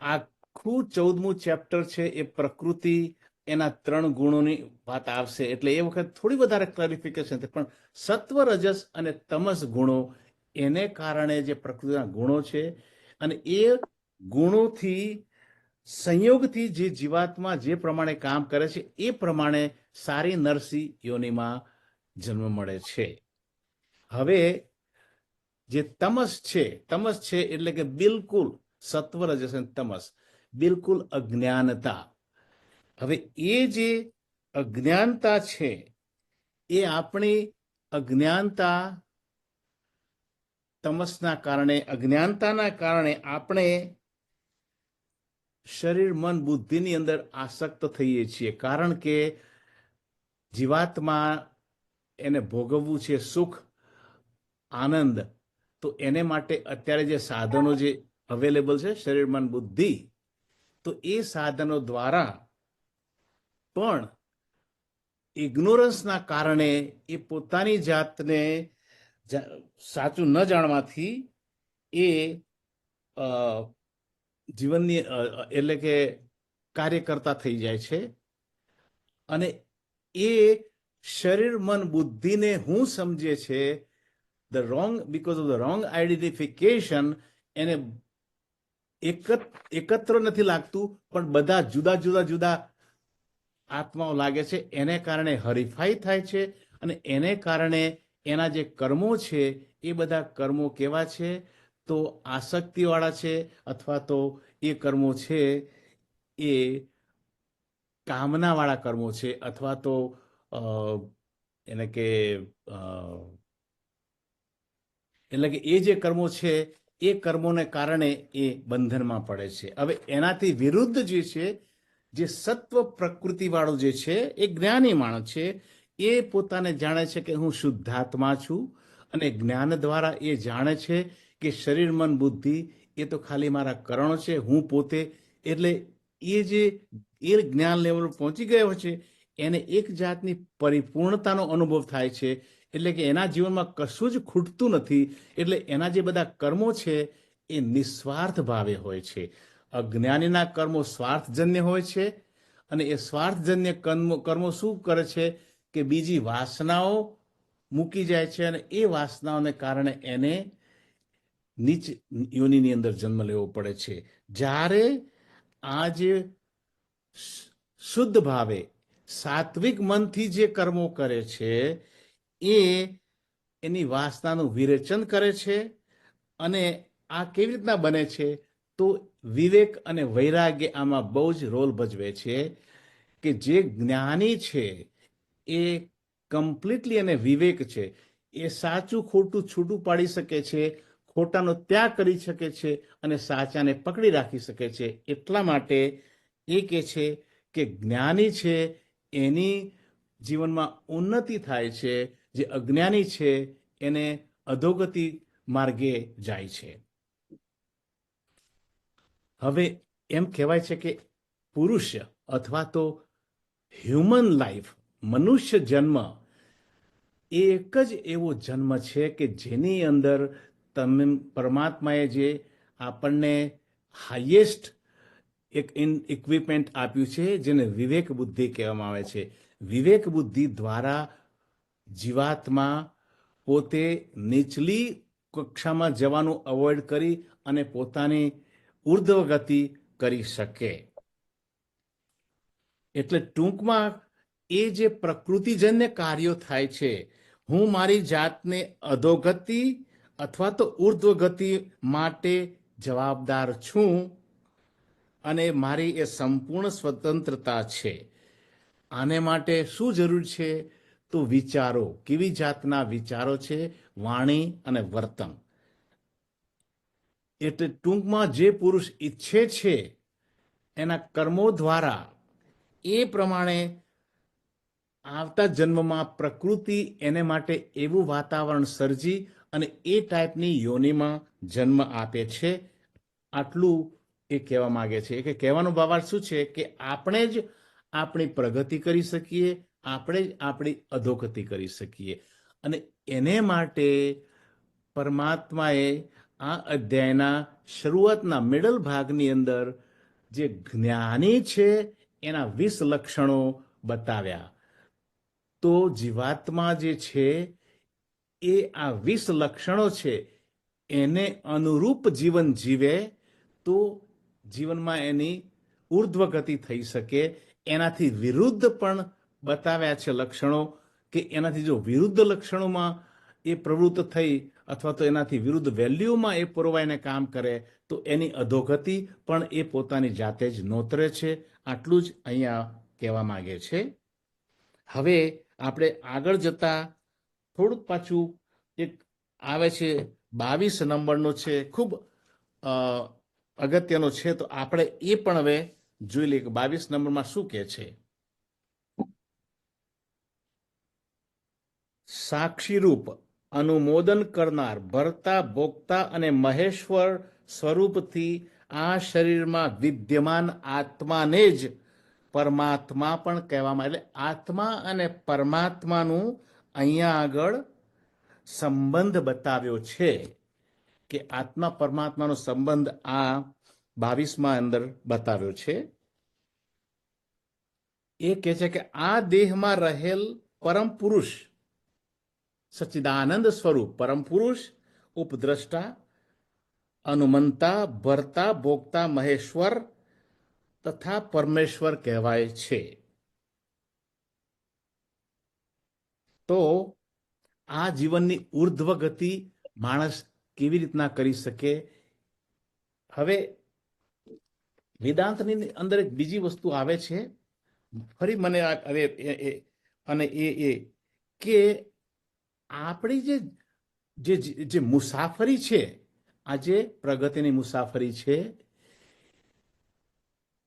આખું 14મું ચેપ્ટર છે એ પ્રકૃતિ, એના 3 ગુણોની વાત આવશે એટલે એ વખત થોડી વધારે ક્લેરિફિકેશન છે. પણ સત્વ, રજસ અને તમસ ગુણો એને કારણે જે પ્રકૃતિના ગુણો છે અને એ ગુણોથી સંયોગથી જે જીવાત્મા જે પ્રમાણે કામ કરે છે એ પ્રમાણે સારી નરસી યોનિમાં જન્મ મળે છે. હવે જે તમસ છે એટલે કે બિલકુલ સત્વ, રજસ અને તમસ, બિલકુલ અજ્ઞાનતા. હવે એ જે અજ્ઞાનતા છે એ આપણી અજ્ઞાનતા, તમસના કારણે, અજ્ઞાનતાના કારણે આપણે શરીર, મન, બુદ્ધિની અંદર આસક્ત થઈએ છીએ. કારણ કે જીવાત્મા એને ભોગવવું છે સુખ, આનંદ, તો એને માટે અત્યારે જે સાધનો જે અવેલેબલ છે શરીર, મન, બુદ્ધિ, તો એ સાધનો દ્વારા પણ ઇગ્નોરન્સના કારણે એ પોતાની જાતને સાચું ન જાણવાથી એ જીવનની એટલે કે કાર્ય કરતા થઈ જાય છે અને એ શરીર, મન, બુદ્ધિને હું સમજે છે because of the wrong identification, એને એકત્ર નથી લાગતું, પણ બધા જુદા આત્માઓ લાગે છે. એને કારણે હરીફાઈ થાય છે અને એને કારણે એના જે કર્મો છે એ બધા કર્મો કેવા છે તો આસક્તિવાળા છે, અથવા તો એ કર્મો છે એ કામનાવાળા કર્મો છે, અથવા તો એને કે એટલે કે એ જે કર્મો છે એ કર્મોને કારણે એ બંધનમાં પડે છે. હવે એનાથી વિરુદ્ધ જે છે, જે સત્વ પ્રકૃતિવાળો જે છે એ જ્ઞાની માણસ છે, એ પોતાને જાણે છે કે હું શુદ્ધાત્મા છું અને જ્ઞાન દ્વારા એ જાણે છે કે શરીર, મન, બુદ્ધિ એ તો ખાલી મારા કરણો છે, હું પોતે. એટલે એ જે એ જ્ઞાન લેવલ પહોંચી ગયો છે એને એક જાતની પરિપૂર્ણતાનો અનુભવ થાય છે. એટલે કે એના જીવનમાં કશું જ ખૂટતું નથી. એટલે એના જે બધા કર્મો છે એ નિસ્વાર્થ ભાવે હોય છે. અજ્ઞાનીના કર્મો સ્વાર્થજન્ય હોય છે અને એ સ્વાર્થજન્ય કર્મો શું કરે છે કે બીજી વાસનાઓ મૂકી જાય છે અને એ વાસનાઓને કારણે એને નીચ યોનિની અંદર જન્મ લેવો પડે છે. જ્યારે આ જે શુદ્ધ ભાવે સાત્વિક મનથી જે કર્મો કરે છે એ એની વાસનાનું વિરેચન કરે છે. અને આ કેવી રીતના બને છે તો વિવેક અને વૈરાગ્ય આમાં બહુ જ રોલ ભજવે છે. કે જે જ્ઞાની છે એ કમ્પ્લીટલી અને વિવેક છે, એ સાચું ખોટું છૂટું પાડી શકે છે, ખોટાનો ત્યાગ કરી શકે છે અને સાચાને પકડી રાખી શકે છે. એટલા માટે એ કહે છે કે જ્ઞાની છે એની જીવનમાં ઉન્નતિ થાય છે, જે અજ્ઞાની છે એને અધોગતિ માર્ગે જાય છે. હવે એમ કહેવાય છે કે પુરુષ અથવા તો હ્યુમન લાઈફ, મનુષ્ય જન્મ એ એક જ એવો જન્મ છે કે જેની અંદર તમે પરમાત્માએ જે આપણને હાઈએસ્ટ એક ઇક્વિપમેન્ટ આપ્યું છે જેને વિવેક બુદ્ધિ કહેવામાં આવે છે. વિવેક બુદ્ધિ દ્વારા જીવાત્મા પોતે નીચલી કક્ષામાં જવાનું અવોઇડ કરી અને પોતાની ઉર્ધ્વ ગતિ કરી શકે. એટલે ટૂંકમાં એ જે પ્રકૃતિજન્ય કાર્યો થાય છે હું મારી જાતને અધોગતિ અથવા તો ઉર્ધ્વગતિ માટે જવાબદાર છું અને મારી એ સંપૂર્ણ સ્વતંત્રતા છે. આને માટે શું જરૂર છે? તો વિચારો. કેવી જાતના વિચારો છે? વાણી અને વર્તન. એટલે ટૂંકમાં જે પુરુષ ઈચ્છે છે એના કર્મો દ્વારા એ પ્રમાણે આવતા જન્મમાં પ્રકૃતિ એને માટે એવું વાતાવરણ સર્જી અને એ ટાઈપની યોનિમાં જન્મ આપે છે. આટલું એ કહેવા માંગે છે. કે કહેવાનો ભાવાર્થ શું છે? કે આપણે જ આપણી પ્રગતિ કરી શકીએ, આપણે જ આપણી અધોગતિ કરી શકીએ. અને એને માટે પરમાત્માએ આ અધ્યાયના શરૂઆતના મિડલ ભાગની અંદર જે જ્ઞાની છે એના 20 લક્ષણો બતાવ્યા. તો જીવાત્મા જે છે એ આ 20 લક્ષણો છે એને અનુરૂપ જીવન જીવે તો જીવનમાં એની ઉર્ધ્વગતિ થઈ શકે. એનાથી વિરુદ્ધ પણ બતાવ્યા છે લક્ષણો, કે એનાથી જો વિરુદ્ધ લક્ષણોમાં એ પ્રવૃત્ત થઈ અથવા તો એનાથી વિરુદ્ધ વેલ્યુમાં એ પુરવાઈને કામ કરે તો એની અધોગતિ પણ એ પોતાની જાતે જ નોતરે છે. આટલું જ અહીંયા કહેવા માંગે છે. હવે આપણે આગળ જતા થોડુંક પાછું એક આવે છે 22 નંબરનો છે, ખૂબ અગત્યનો છે. તો આપણે એ પણ હવે જોઈ લઈએ કે 22 નંબરમાં શું કહે છે. સાક્ષીરૂપ અનુમોદન કરનાર ભરતા ભોગતા અને મહેશ્વર સ્વરૂપથી આ શરીરમાં વિદ્યમાન આત્માને જ પરમાત્મા પણ કહેવામાં. એટલે આત્મા અને પરમાત્માનું અહીંયા આગળ સંબંધ બતાવ્યો છે કે આત્મા પરમાત્માનો સંબંધ આ 22માં અંદર બતાવ્યો છે. એ કહે છે કે આ દેહમાં રહેલ પરમ પુરુષ સચ્ચિદાનંદ સ્વરૂપ પરમ પુરુષ ઉપદ્રષ્ટા અનુમંતા ભરતા ભોગતા મહેશ્વર તથા પરમેશ્વર કહેવાય છે. તો આ જીવનની ઉર્ધ્વ ગતિ માણસ કેવી રીતના કરી શકે? હવે વેદાંતની અંદર એક બીજી વસ્તુ આવે છે, ફરી મને હવે અને એ કે આપણી જે મુસાફરી છે, આજે પ્રગતિની મુસાફરી છે,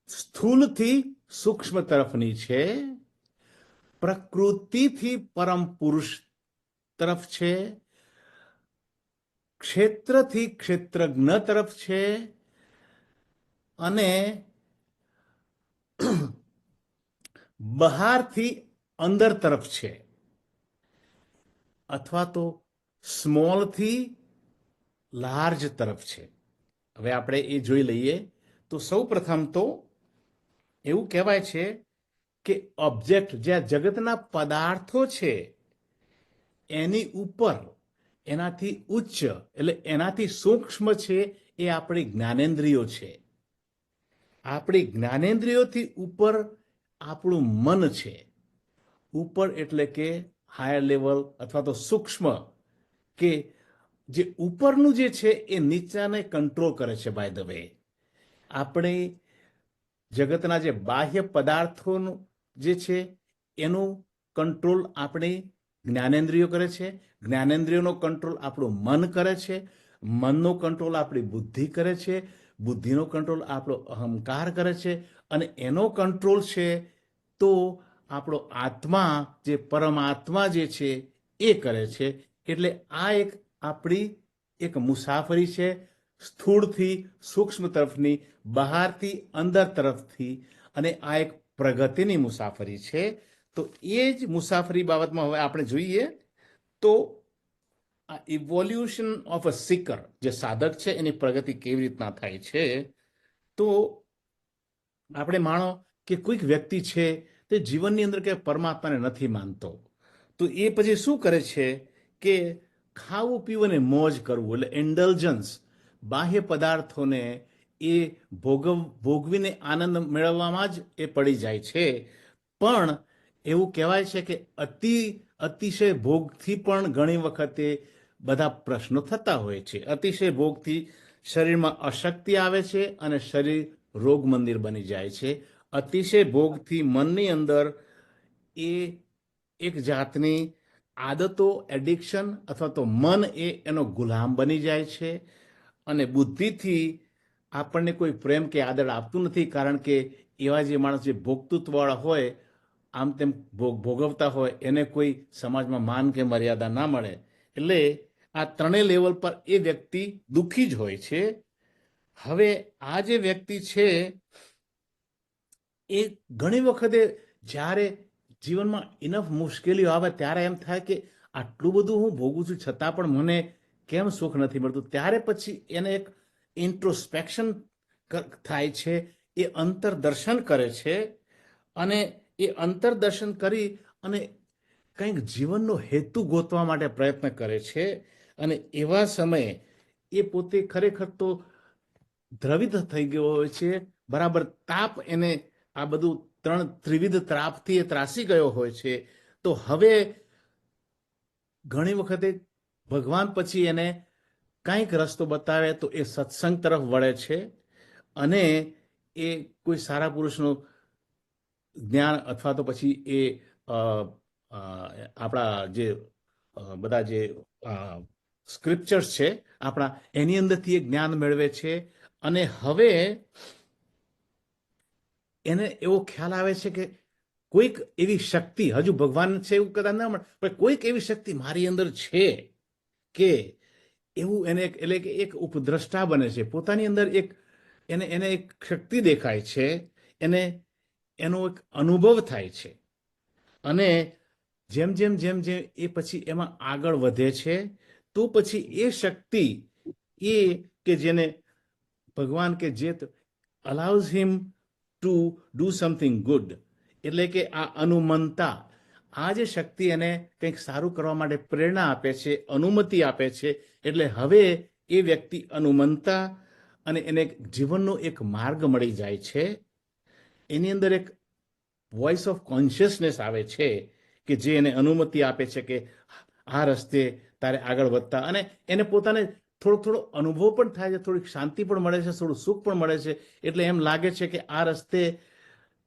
સ્થૂલથી સૂક્ષ્મ તરફની છે, પ્રકૃતિથી પરમ પુરુષ તરફ છે, ક્ષેત્રથી ક્ષેત્રજ્ઞ તરફ છે, અને બહારથી અંદર તરફ છે, અથવા તો સ્મોલથી લાર્જ તરફ છે. હવે આપણે એ જોઈ લઈએ. તો સૌ પ્રથમ તો એવું કહેવાય છે કે ઓબ્જેક્ટ, જે જગતના પદાર્થો છે એની ઉપર એનાથી ઉચ્ચ એટલે એનાથી સૂક્ષ્મ છે એ આપણી જ્ઞાનેન્દ્રિયો છે. આપણી જ્ઞાનેન્દ્રિયોથી ઉપર આપણું મન છે. ઉપર એટલે કે હાયર લેવલ અથવા તો સૂક્ષ્મ, કે જે ઉપરનું જે છે એ નીચાને કંટ્રોલ કરે છે. બાય ધ વે, આપણે જગતના જે બાહ્ય પદાર્થોનું જે છે એનું કંટ્રોલ આપણી જ્ઞાનેન્દ્રિયો કરે છે. જ્ઞાનેન્દ્રિયોનો કંટ્રોલ આપણું મન કરે છે. મનનો કંટ્રોલ આપણી બુદ્ધિ કરે છે. બુદ્ધિનો કંટ્રોલ આપણો અહંકાર કરે છે. અને એનો કંટ્રોલ છે તો આપણો આત્મા, જે પરમાત્મા જે છે એ કરે છે. એટલે આ એક આપણી એક મુસાફરી છે, સ્થૂળથી સૂક્ષ્મ તરફની, બહારથી અંદર તરફથી, અને આ એક પ્રગતિની મુસાફરી છે. તો એ જ મુસાફરી બાબતમાં હવે આપણે જોઈએ તો આ ઇવોલ્યુશન ઓફ અ સિકર, જે સાધક છે એની પ્રગતિ કેવી રીતના થાય છે. તો આપણે માનો કે કોઈક વ્યક્તિ છે તે જીવનની અંદર કે પરમાત્માને નથી માનતો, તો એ પછી શું કરે છે કે ખાવું પીવું અને મોજ કરવું, એટલે ઇન્ડલ્જન્સ, બાહ્ય પદાર્થોને એ ભોગવીને આનંદ મેળવવામાં જ એ પડી જાય છે. પણ એવું કહેવાય છે કે અતિ અતિશય ભોગથી પણ ઘણી વખતે બધા પ્રશ્નો થતા હોય છે. અતિશય ભોગથી શરીરમાં અશક્તિ આવે છે અને શરીર રોગ મંદિર બની જાય છે. અતિશય ભોગથી મનની અંદર એ એક જાતની આદતો, એડિક્શન અથવા તો મન એનો ગુલામ બની જાય છે અને બુદ્ધિથી આપણને કોઈ પ્રેમ કે આદર આપતું નથી, કારણ કે એવા જે માણસ જે ભોગતૃત્વવાળા હોય, આમ તેમ ભોગવતા હોય, એને કોઈ સમાજમાં માન કે મર્યાદા ના મળે. એટલે આ ત્રણેય લેવલ પર એ વ્યક્તિ દુઃખી જ હોય છે. હવે આ જે વ્યક્તિ છે એ ઘણી વખતે જ્યારે જીવનમાં ઇનફ મુશ્કેલીઓ આવે ત્યારે એમ થાય કે આટલું બધું હું ભોગું છું છતાં પણ મને કેમ સુખ નથી મળતું. ત્યારે પછી એને એક ઇન્ટ્રોસ્પેક્શન થાય છે, એ અંતરદર્શન કરે છે અને એ અંતરદર્શન કરી અને કંઈક જીવનનો હેતુ ગોતવા માટે પ્રયત્ન કરે છે. અને એવા સમયે એ પોતે ખરેખર તો દ્રવિત થઈ ગયો હોય છે, બરાબર તાપ એને આ બધું ત્રિવિધ ત્રાપથી એ ત્રાસી ગયો હોય છે. તો હવે ઘણી વખતે ભગવાન પછી એને કંઈક રસ્તો બતાવે તો એ સત્સંગ તરફ વળે છે અને એ કોઈ સારા પુરુષનું જ્ઞાન અથવા તો પછી એ આપણા જે બધા જે સ્ક્રિપ્ચર્સ છે આપણા, એની અંદરથી એ જ્ઞાન મેળવે છે. અને હવે એને એવો ખ્યાલ આવે છે કે કોઈક એવી શક્તિ, હજુ ભગવાન છે એવું કદાચ ના મળે, પણ કોઈક એવી શક્તિ મારી અંદર છે કે એવું એને એટલે કે એક ઉપદ્રષ્ટા બને છે. પોતાની અંદર એક એને એક શક્તિ દેખાય છે, એને એનો એક અનુભવ થાય છે. અને જેમ જેમ જેમ જેમ એ પછી એમાં આગળ વધે છે તો પછી એ શક્તિ એ કે જેને ભગવાન કે જે allows him to do something good, એટલે કે આ અનુમંતા, આ જે શક્તિ એને કંઈક સારું કરવા માટે પ્રેરણા આપે છે, અનુમતિ આપે છે. એટલે હવે એ વ્યક્તિ અનુમંતા અને એને જીવનનો એક માર્ગ મળી જાય છે. એની અંદર એક વોઇસ ઓફ કોન્શિયસનેસ આવે છે કે જે એને અનુમતિ આપે છે કે આ રસ્તે તારે આગળ વધતા, અને એને પોતાને થોડો થોડો અનુભવ પણ થાય છે, થોડીક શાંતિ પણ મળે છે, થોડું સુખ પણ મળે છે. એટલે એમ લાગે છે કે આ રસ્તે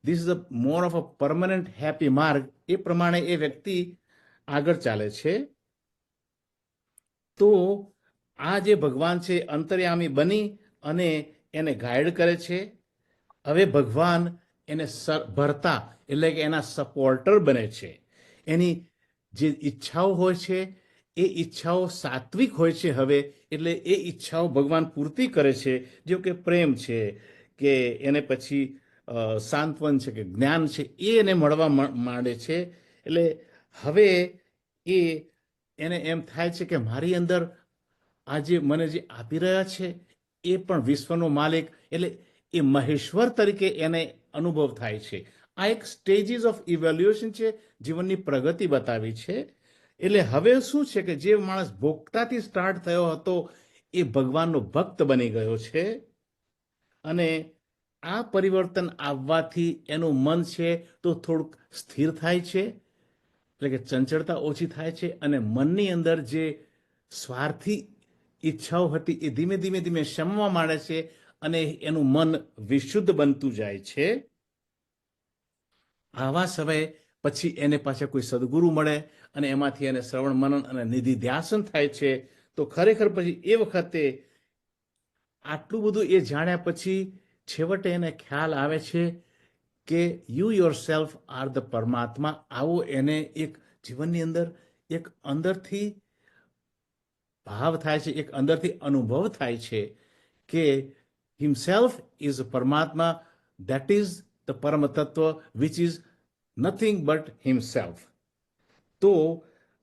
this is a more of a permanent happy માર્ગ. એ પ્રમાણે એ વ્યક્તિ આગળ ચાલે છે. તો આ જે ભગવાન છે અંતર્યામી બની અને એને ગાઈડ કરે છે. હવે ભગવાન એને ભરતા એટલે કે એના સપોર્ટર બને છે. એની જે ઈચ્છાઓ હોય છે એ ઈચ્છાઓ સાત્વિક હોય છે હવે, એટલે એ ઈચ્છાઓ ભગવાન પૂર્તિ કરે છે. જેમ કે પ્રેમ છે, કે એને પછી સાંત્વન છે, કે જ્ઞાન છે, એ એને મળવા માંડે છે. એટલે હવે એ એને એમ થાય છે કે મારી અંદર આ જે મને જે આપી રહ્યા છે એ પણ વિશ્વનો માલિક, એટલે એ મહેશ્વર તરીકે એને અનુભવ થાય છે. આ એક સ્ટેજીસ ઓફ ઇવેલ્યુએશન છે, જીવનની પ્રગતિ બતાવી છે. એટલે હવે શું છે કે જે માણસ ભોગતાથી સ્ટાર્ટ થયો હતો એ ભગવાનનો ભક્ત બની ગયો છે. અને આ પરિવર્તન આવવાથી એનું મન છે તો થોડુંક સ્થિર થાય છે, એટલે કે ચંચળતા ઓછી થાય છે. અને મનની અંદર જે સ્વાર્થી ઈચ્છાઓ હતી એ ધીમે ધીમે ધીમે શમવા માંડે છે અને એનું મન વિશુદ્ધ બનતું જાય છે. આવા સમયે પછી એને પાછા કોઈ સદગુરુ મળે અને એમાંથી એને શ્રવણ મનન અને નિધિ ધ્યાસન થાય છે. તો ખરેખર પછી એ વખતે આટલું બધું એ જાણ્યા પછી છેવટે એને ખ્યાલ આવે છે કે you your self are the પરમાત્મા. આવો એને એક જીવનની અંદર એક અંદરથી ભાવ થાય છે, એક અંદરથી અનુભવ થાય છે કે હિમસેલ્ફ ઇઝ પરમાત્મા, દેટ ઇઝ ધ પરમ તત્વ which is nothing but himself. તો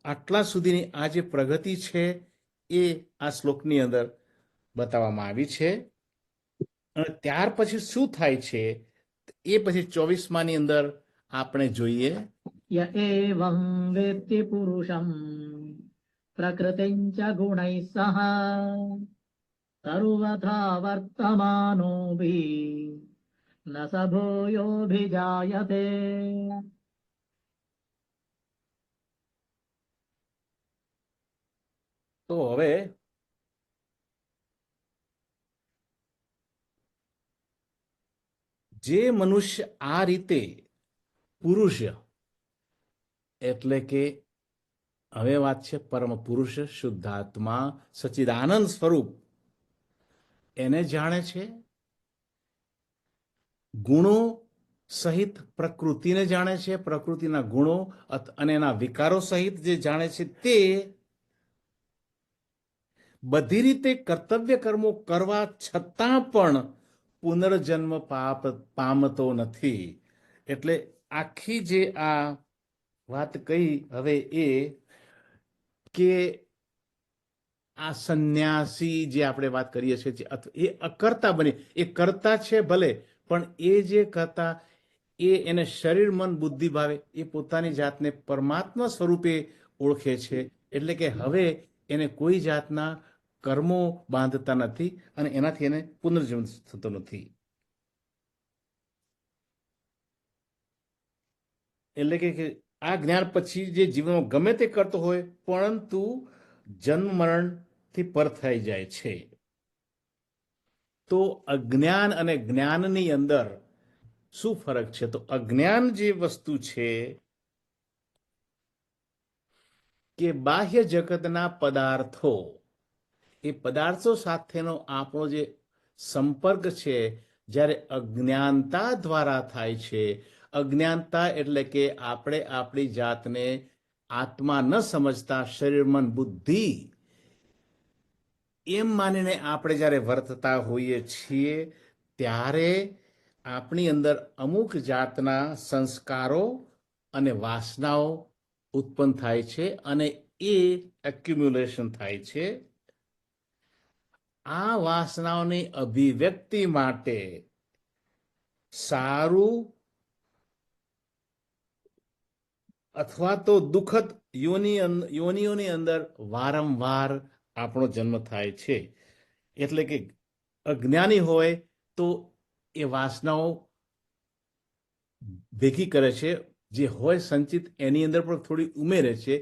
આટલા સુધીની આ જે પ્રગતિ છે એ આ શ્લોકની અંદર બતાવવામાં આવી છે. અને ત્યાર પછી શું થાય છે એ પછી 24માની અંદર આપણે જોઈએ. य एवं वेत्ति पुरुषं प्रकृतिं च गुणैः सह सर्वथा वर्तमानोऽपि न स भूयोऽभिजायते. તો હવે જે મનુષ્ય આ રીતે પુરુષ એટલે કે હવે વાત છે પરમ પુરુષ શુદ્ધાત્મા સચ્ચિદાનંદ સ્વરૂપ એને જાણે છે, ગુણો સહિત પ્રકૃતિને જાણે છે, પ્રકૃતિના ગુણો અને એના વિકારો સહિત જે જાણે છે તે બધી રીતે કર્તવ્ય કર્મો કરવા છતાં પણ પુનર્જન્મ પામતો નથી. એટલે આખી જે આ વાત કહી હવે એ કે આ સંન્યાસી જે આપણે વાત કરીએ છીએ એ અકર્તા બને, એ કરતા છે ભલે, પણ એ જે કરતા એને શરીર મન બુદ્ધિ ભાવે એ પોતાની જાતને પરમાત્મા સ્વરૂપે ઓળખે છે. એટલે કે હવે એને કોઈ જાતના કર્મો બાંધતા નથી અને એનાથી એને પુનર્જન્મ થતો નથી. એટલે કે આ જ્ઞાન પછી જે જીવનમાં ગમે તે કરતો હોય પરંતુ જન્મ મરણથી પર થઈ જાય છે. તો અજ્ઞાન અને જ્ઞાનની અંદર શું ફરક છે? તો અજ્ઞાન જે વસ્તુ છે કે બાહ્ય જગતના પદાર્થો, એ પદાર્થો સાથેનો આપણો જે સંપર્ક છે જ્યારે અજ્ઞાનતા દ્વારા થાય છે, અજ્ઞાનતા એટલે કે આપણે આપણી જાતને આત્મા ન સમજતા શરીર મન બુદ્ધિ એમ માનીને આપણે જ્યારે વર્તતા હોઈએ છીએ ત્યારે આપણી અંદર અમુક જાતના સંસ્કારો અને વાસનાઓ ઉત્પન્ન થાય છે અને એ એક્યુમ્યુલેશન થાય છે. આ વાસનાઓની અભિવ્યક્તિ માટે સારું અથવા તો દુઃખદ યોનિઓની અંદર વારંવાર આપણો જન્મ થાય છે. એટલે કે અજ્ઞાની હોય તો એ વાસનાઓ ભેગી કરે છે, જે હોય સંચિત એની અંદર પણ થોડી ઉમેરે છે.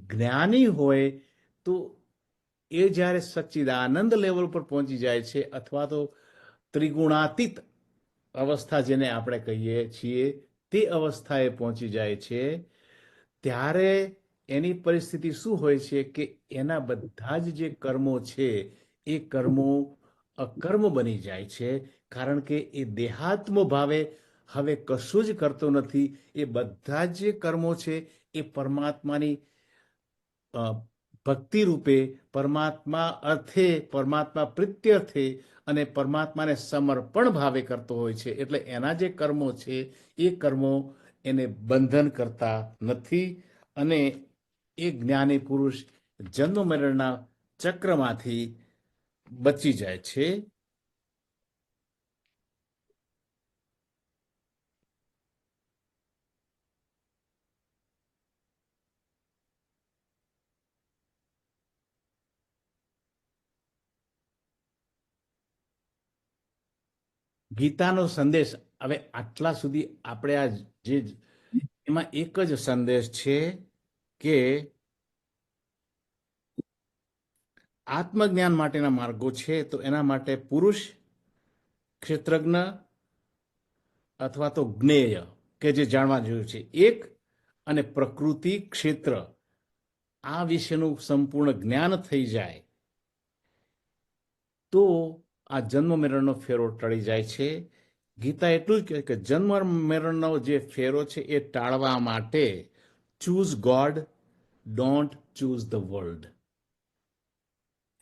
જ્ઞાની હોય તો એ જ્યારે સચ્ચિદાનંદ લેવલ પર પહોંચી જાય છે અથવા તો ત્રિગુણાતીત અવસ્થા જેને આપણે કહીએ છીએ તે અવસ્થાએ પહોંચી જાય છે ત્યારે એની પરિસ્થિતિ શું હોય છે કે એના બધા જ જે કર્મો છે એ કર્મો અકર્મ બની જાય છે. કારણ કે એ દેહાત્મ ભાવે હવે કશું જ કરતો નથી. એ બધા જ જે કર્મો છે એ પરમાત્માની ભક્તિ રૂપે, પરમાત્મા અર્થે, પરમાત્મા પ્રીત્યર્થે અને પરમાત્માને સમર્પણ ભાવે કરતો હોય છે. એટલે એના જે કર્મો છે એ કર્મો એને બંધન કરતા નથી અને એ જ્ઞાની પુરુષ જન્મ મરણના ચક્રમાંથી બચી જાય છે. ગીતાનો સંદેશ હવે આટલા સુધી આપણે આ જે એમાં એક જ સંદેશ છે કે આત્મજ્ઞાન માટેના માર્ગો છે. તો એના માટે પુરુષ, ક્ષેત્રજ્ઞ અથવા તો જ્ઞેય કે જે જાણવા જેવું છે એક, અને પ્રકૃતિ ક્ષેત્ર આ વિશેનું સંપૂર્ણ જ્ઞાન થઈ જાય તો આ જન્મ મરણનો ફેરો ટળી જાય છે. ગીતા એટલું જ કહે કે જન્મ મરણનો જે ફેરો છે એ ટાળવા માટે choose God, don't choose the world.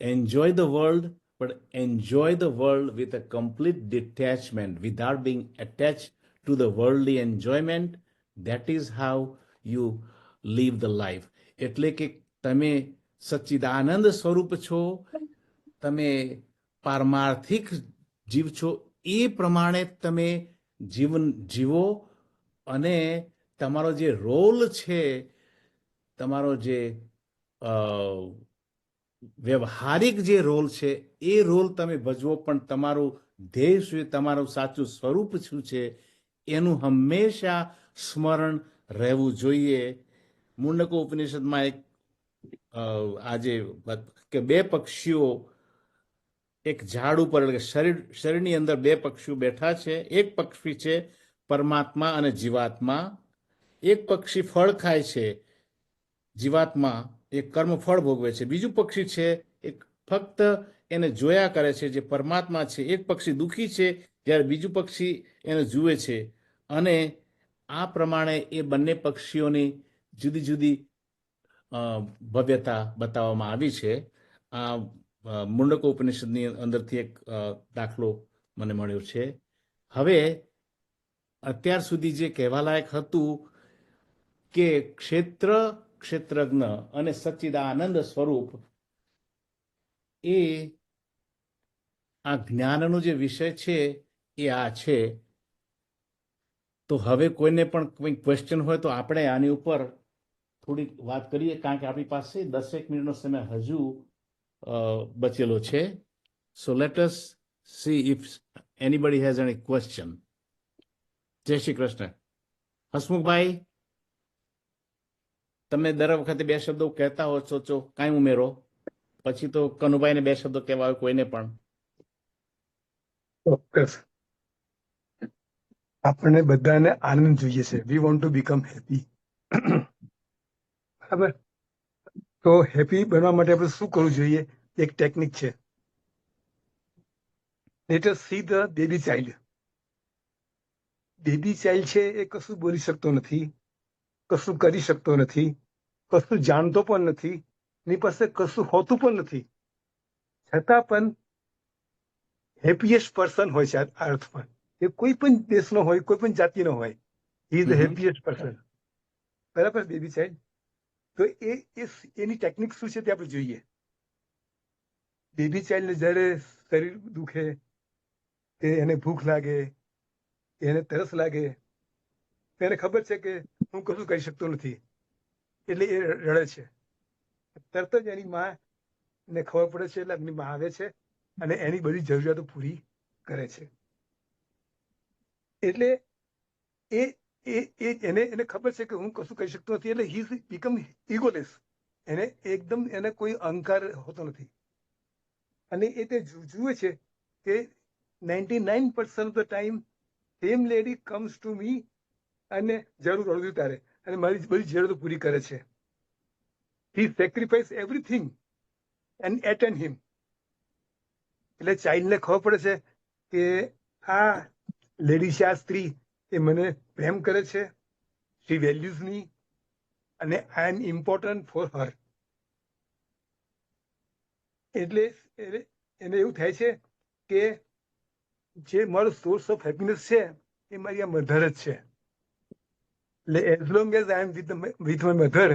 Enjoy the world, but enjoy the world with a complete detachment without being attached to the worldly enjoyment. That is how you live the life. એટલે કે તમે સચ્ચિદાનંદ સ્વરૂપ છો, તમે પારમાર્થિક જીવ છો, એ પ્રમાણે તમે જીવન જીવો અને તમારો જે રોલ છે, તમારો જે વ્યવહારિક જે રોલ છે એ રોલ તમે ભજવો, પણ તમારું ધ્યેય શું, તમારું સાચું સ્વરૂપ શું છે એનું હંમેશા સ્મરણ રહેવું જોઈએ. મુંડકો ઉપનિષદમાં એક આજે કે બે પક્ષીઓ એક ઝાડ ઉપર એટલે કે શરીરની અંદર બે પક્ષીઓ બેઠા છે. એક પક્ષી છે પરમાત્મા અને જીવાત્મા. એક પક્ષી ફળ ખાય છે, જીવાત્મા એ કર્મ ફળ ભોગવે છે. બીજું પક્ષી છે એ ફક્ત એને જોયા કરે છે, જે પરમાત્મા છે. એક પક્ષી દુઃખી છે જ્યારે બીજું પક્ષી એને જુએ છે. અને આ પ્રમાણે એ બંને પક્ષીઓની જુદી જુદી ભવ્યતા બતાવવામાં આવી છે. આ મુંડકો ઉપનિષદની અંદરથી એક દાખલો મને મળ્યો છે. હવે અત્યાર સુધી જે કહેવાલાયક હતું કે ક્ષેત્ર, ક્ષેત્રજ્ઞ અને સચ્ચિદાનંદ સ્વરૂપ એ આ જ્ઞાનનો જે વિષય છે એ આ છે. તો હવે કોઈને પણ કોઈ ક્વેશ્ચન હોય તો આપણે આની ઉપર થોડીક વાત કરીએ, કારણ કે આપણી પાસે 10 મિનિટનો સમય હજુ બચેલો છે. So let S C if anybody has any question. જય શ્રી કૃષ્ણ. હસમુખભાઈ, તમે દર વખતે બે શબ્દો કહેતા હો છો, કાંઈ ઉમેરો. પછી તો કનુભાઈને બે શબ્દો કહેવા હોય કોઈને પણ. ચોક્કસ. આપણને બધાને આનંદ જોઈએ છે. We want to become happy. બરાબર. તો હેપી બનવા માટે આપણે શું કરવું જોઈએ? એક ટેકનિક છે. Let S see the baby child. Baby child છે એ કશું બોલી શકતો નથી, કશું કરી શકતો નથી, કશું જાણતો પણ નથી, એની પાસે કશું હોતું પણ નથી, છતાં પણ હેપીએસ્ટ પર્સન હોય છે આ અર્થમાં. એ કોઈ પણ દેશનો હોય, કોઈ પણ જાતિનો હોય, he is the happiest person. બરાબર. Baby child. તો એની ટેકનિક શું છે તે આપણે જોઈએ. બેબી ચાઇલ્ડને જ્યારે શરીર દુખે, કે એને ભૂખ લાગે, એને તરસ લાગે, તેને ખબર છે કે હું કશું કરી શકતો નથી, એટલે એ રડે છે. તરત જ એની માં ને ખબર પડે છે, એટલે એમની માં આવે છે અને એની બધી જરૂરિયાતો પૂરી કરે છે. એટલે એને ખબર છે કે હું કશું કરી શકતો નથી, એટલે હી બીકમ ઇગોલેસ. એને કોઈ અહંકાર હોતો નથી. અને એ તે જુએ છે કે 99% of the time same lady comes to me અને જરૂર અડધી તારે અને મારી બધી જરૂરતો પૂરી કરે છે. હી સેક્રિફાઈસ એવરીથિંગ એન્ડ એટેન્ડ હિમ. એટલે ચાઇલ્ડને ખબર પડે છે કે આ લેડી છે, આ સ્ત્રી એ મને પ્રેમ કરે છે, શી વેલ્યુઝ મી અને આઈ એમ ઇમ્પોર્ટન્ટ ફોર હર. એટલે એને એવું થાય છે કે જે મારો સોર્સ ઓફ હેપીનેસ છે એ મારી આ મધર જ છે. એટલે as long as I am with my mother,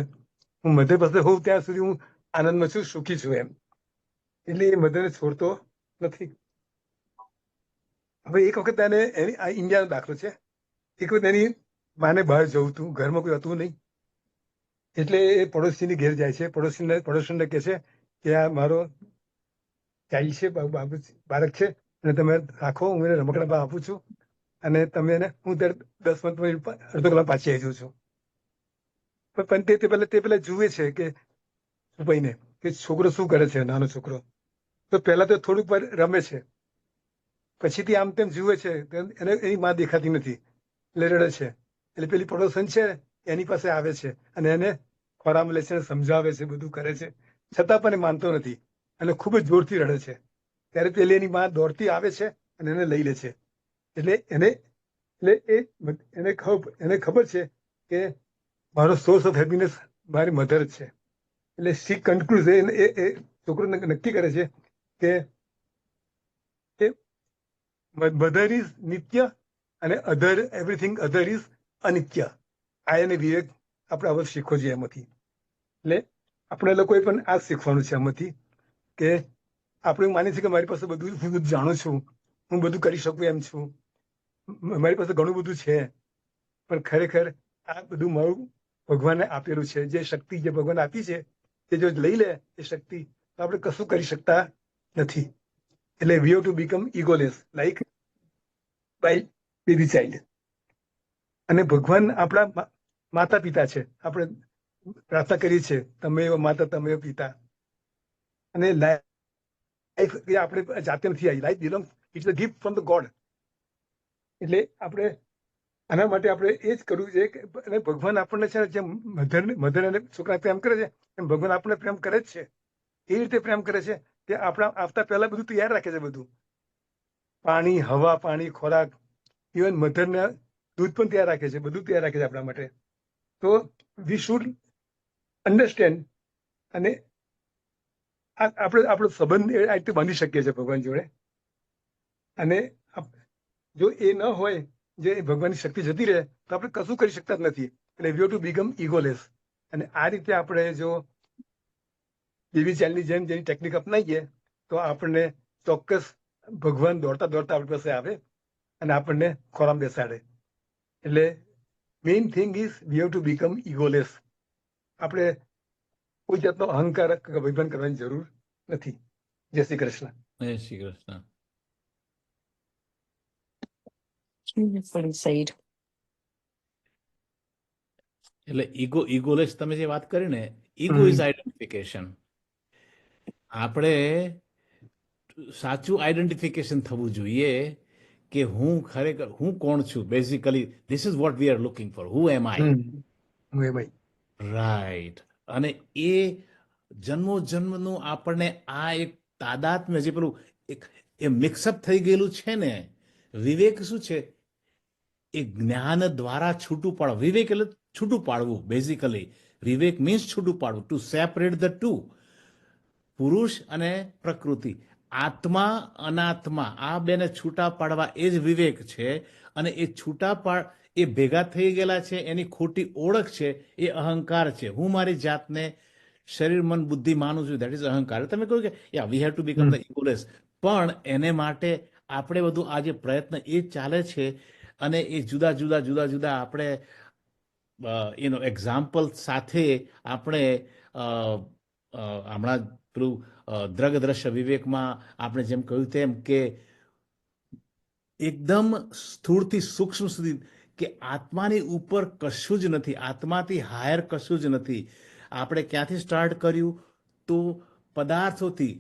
હું મધર પાસે હોઉં ત્યાં સુધી હું આનંદમાં છું, સુખી છું એમ. એટલે એ મધરને છોડતો નથી. હવે એક વખત આ ઇન્ડિયાનો દાખલો છે. એક વખત એની માને બહાર જવું હતું, ઘરમાં કોઈ હતું નહીં, એટલે એ પડોશીની ઘેર જાય છે. પડોશીને કહે છે કે આ મારો ચાઇલ્ડ છે, બાળક છે, અને તમે રાખો, હું એને રમકડા આપું છું, અને તમે એને હું 10 મિનિટ અડધો કલાક પાછી આવી જાઉં છું. પણ તે પેલા જુએ છે કે ભાઈને કે છોકરો શું કરે છે, નાનો છોકરો. તો પહેલા તો થોડુંક વાર રમે છે, પછીથી આમ તેમ જુએ છે, એને એની માં દેખાતી નથી, એટલે રડે છે. એટલે પેલી પડોશન છે એની પાસે આવે છે અને એને ખોરામાં લે છે, સમજાવે છે, બધું કરે છે, છતાં પણ એ માનતો નથી અને ખૂબ જ જોરથી રડે છે. ત્યારે પેલી એની માં દોડતી આવે છે અને એને લઈ લે છે. એટલે એને ખબર છે કે મારો સોર્સ ઓફ હેપીનેસ મારી મધર જ છે. એટલે સી કન્ક્લુઝ એ છોકરો નક્કી કરે છે કે મધર ઇઝ નિત્ય અને એવરીથિંગ અધર ઇઝ અનિત્ય. આ એને વિવેક આપણે હવે શીખવો જોઈએ એમાંથી. એટલે આપણે લોકોએ પણ આ શીખવાનું છે એમાંથી કે આપણે માનીએ છીએ કે મારી પાસે બધું હું બધું જાણું છું, હું બધું કરી શકું એમ છું, મારી પાસે ઘણું બધું છે, પણ ખરેખર આ બધું મારું ભગવાને આપેલું છે. જે શક્તિ જે ભગવાન આપી છે તે જો લઈ લે એ શક્તિ, તો આપણે કશું કરી શકતા નથી. એટલે we have to become egoless like by baby child. અને ભગવાન આપણા માતા પિતા છે. આપણે પ્રાર્થના કરીએ છીએ, તમે એવા માતા, તમે એવા પિતા. અને લાઈફ એ આપણે જાતે નથી આવી. Life belong, it's a gift from the god. એટલે આપણે આના માટે આપણે એ જ કરવું છે કે અને ભગવાન આપણને છે ને જેમ મધર અને છોકરા પ્રેમ કરે છે એમ ભગવાન આપણને પ્રેમ કરે જ છે. એ રીતે પ્રેમ કરે છે કે આપણા આવતા પહેલા બધું તૈયાર રાખે છે. બધું પાણી, હવા, પાણી, ખોરાક, ઇવન મધરના દૂધ પણ તૈયાર રાખે છે. બધું તૈયાર રાખે છે આપણા માટે. તો વી શુડ અન્ડરસ્ટેન્ડ. અને આપણે આપણો સંબંધ આ રીતે બાંધી શકીએ છીએ ભગવાન જોડે. અને જો એ ન હોય, જે ભગવાનની શક્તિ જતી રહે તો આપણે કશું કરી શકતા જ નથી. એટલે વી હેવ ટુ બીકમ ઇગોલેસ. અને આ રીતે આપણે જો બેબી ચાઇલ્ડની જેમ જેની ટેકનિક અપનાવીએ તો આપણને ચોક્કસ ભગવાન દોડતા દોડતા આપણી પાસે આવે અને આપણને ખોરામ બેસાડે. એટલે main thing is we have to become egoless. આપણે કોઈ જાતનો અહંકાર કે અભિમાન કરવાની જરૂર નથી. જય શ્રી કૃષ્ણ. જય શ્રી કૃષ્ણ. Beautifully said. એટલે ઇગોલેસ તમે જે વાત કરી ને, ઈગો ઇઝ આઈડેન્ટિફિકેશન. આપણે સાચું આઈડેન્ટિફિકેશન થવું જોઈએ કે હું ખરેખર હું કોણ છું. Basically this is what we are looking for. Who am I? હું એમ રાઈટ. અને એ જન્મો જન્મનું આપણને આ એક તાદાત્મ્ય જે પેલું એક એ મિક્સઅપ થઈ ગયેલું છે ને. વિવેક શું છે? એ જ્ઞાન દ્વારા છૂટું પાડવું. વિવેક એટલે છૂટું પાડવું. બેઝિકલી વિવેક મીન્સ છૂટું પાડવું, ટુ સેપરેટ ધ ટુ. પુરુષ અને પ્રકૃતિ, આત્મા અનાત્મા, આ બેને છૂટા પાડવા એ જ વિવેક છે. અને એ છૂટા પાડ એ ભેગા થઈ ગયેલા છે, એની ખોટી ઓળખ છે, એ અહંકાર છે. હું મારી જાતને શરીર, મન, બુદ્ધિ માનું છું, દેટ ઇઝ અહંકાર. તમે કહ્યું કે યા we have to become the egoless. પણ એને માટે આપણે બધું આ જે પ્રયત્ન એ ચાલે છે. અને એ જુદા જુદા જુદા જુદા આપણે એનો એક્ઝામ્પલ સાથે આપણે હમણાં પેલું દ્રગ દ્રશ્ય વિવેકમાં આપણે જેમ કહ્યું તેમ કે એકદમ સ્થૂળથી સૂક્ષ્મ સુધી કે આત્માની ઉપર કશું જ નથી, આત્માથી હાયર કશું જ નથી. આપણે ક્યાંથી સ્ટાર્ટ કર્યું? તો પદાર્થોથી,